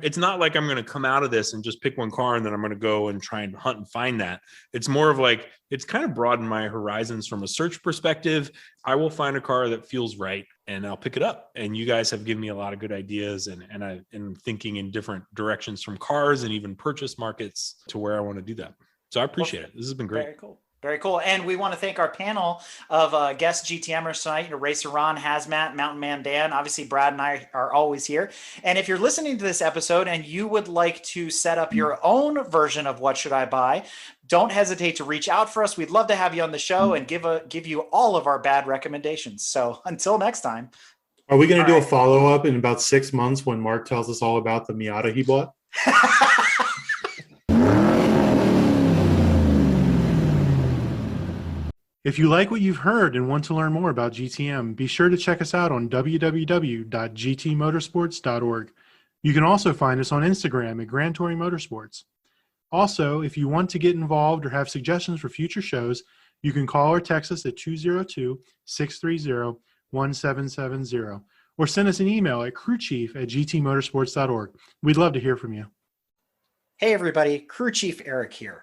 it's not like I'm going to come out of this and just pick one car and then I'm going to go and try and hunt and find that. It's more of like, it's kind of broadened my horizons from a search perspective. I will find a car that feels right and I'll pick it up. And you guys have given me a lot of good ideas and I'm thinking in different directions from cars and even purchase markets to where I want to do that. So I appreciate it. This has been great. Very cool. Very cool. And we want to thank our panel of guest GTMers tonight, Racer Ron, Hazmat, Mountain Man Dan. Obviously, Brad and I are always here. And if you're listening to this episode and you would like to set up your own version of What Should I Buy, don't hesitate to reach out for us. We'd love to have you on the show and give you all of our bad recommendations. So until next time. Are we going to do a follow-up in about 6 months when Mark tells us all about the Miata he bought? If you like what you've heard and want to learn more about GTM, be sure to check us out on www.gtmotorsports.org. You can also find us on Instagram at Grand Touring Motorsports. Also, if you want to get involved or have suggestions for future shows, you can call or text us at 202-630-1770 or send us an email at crewchief@gtmotorsports.org. We'd love to hear from you. Hey everybody, Crew Chief Eric here.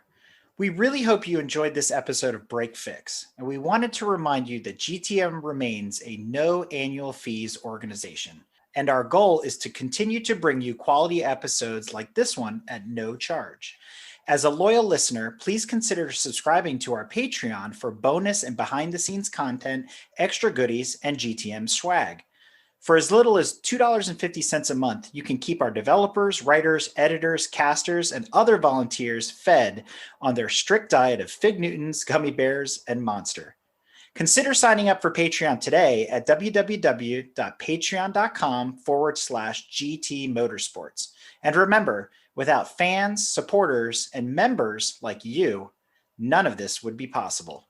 We really hope you enjoyed this episode of Break Fix, and we wanted to remind you that GTM remains a no annual fees organization, and our goal is to continue to bring you quality episodes like this one at no charge. As a loyal listener, please consider subscribing to our Patreon for bonus and behind-the-scenes content, extra goodies, and GTM swag. For as little as $2.50 a month, you can keep our developers, writers, editors, casters, and other volunteers fed on their strict diet of Fig Newtons, gummy bears, and Monster. Consider signing up for Patreon today at www.patreon.com/GT Motorsports. And remember, without fans, supporters, and members like you, none of this would be possible.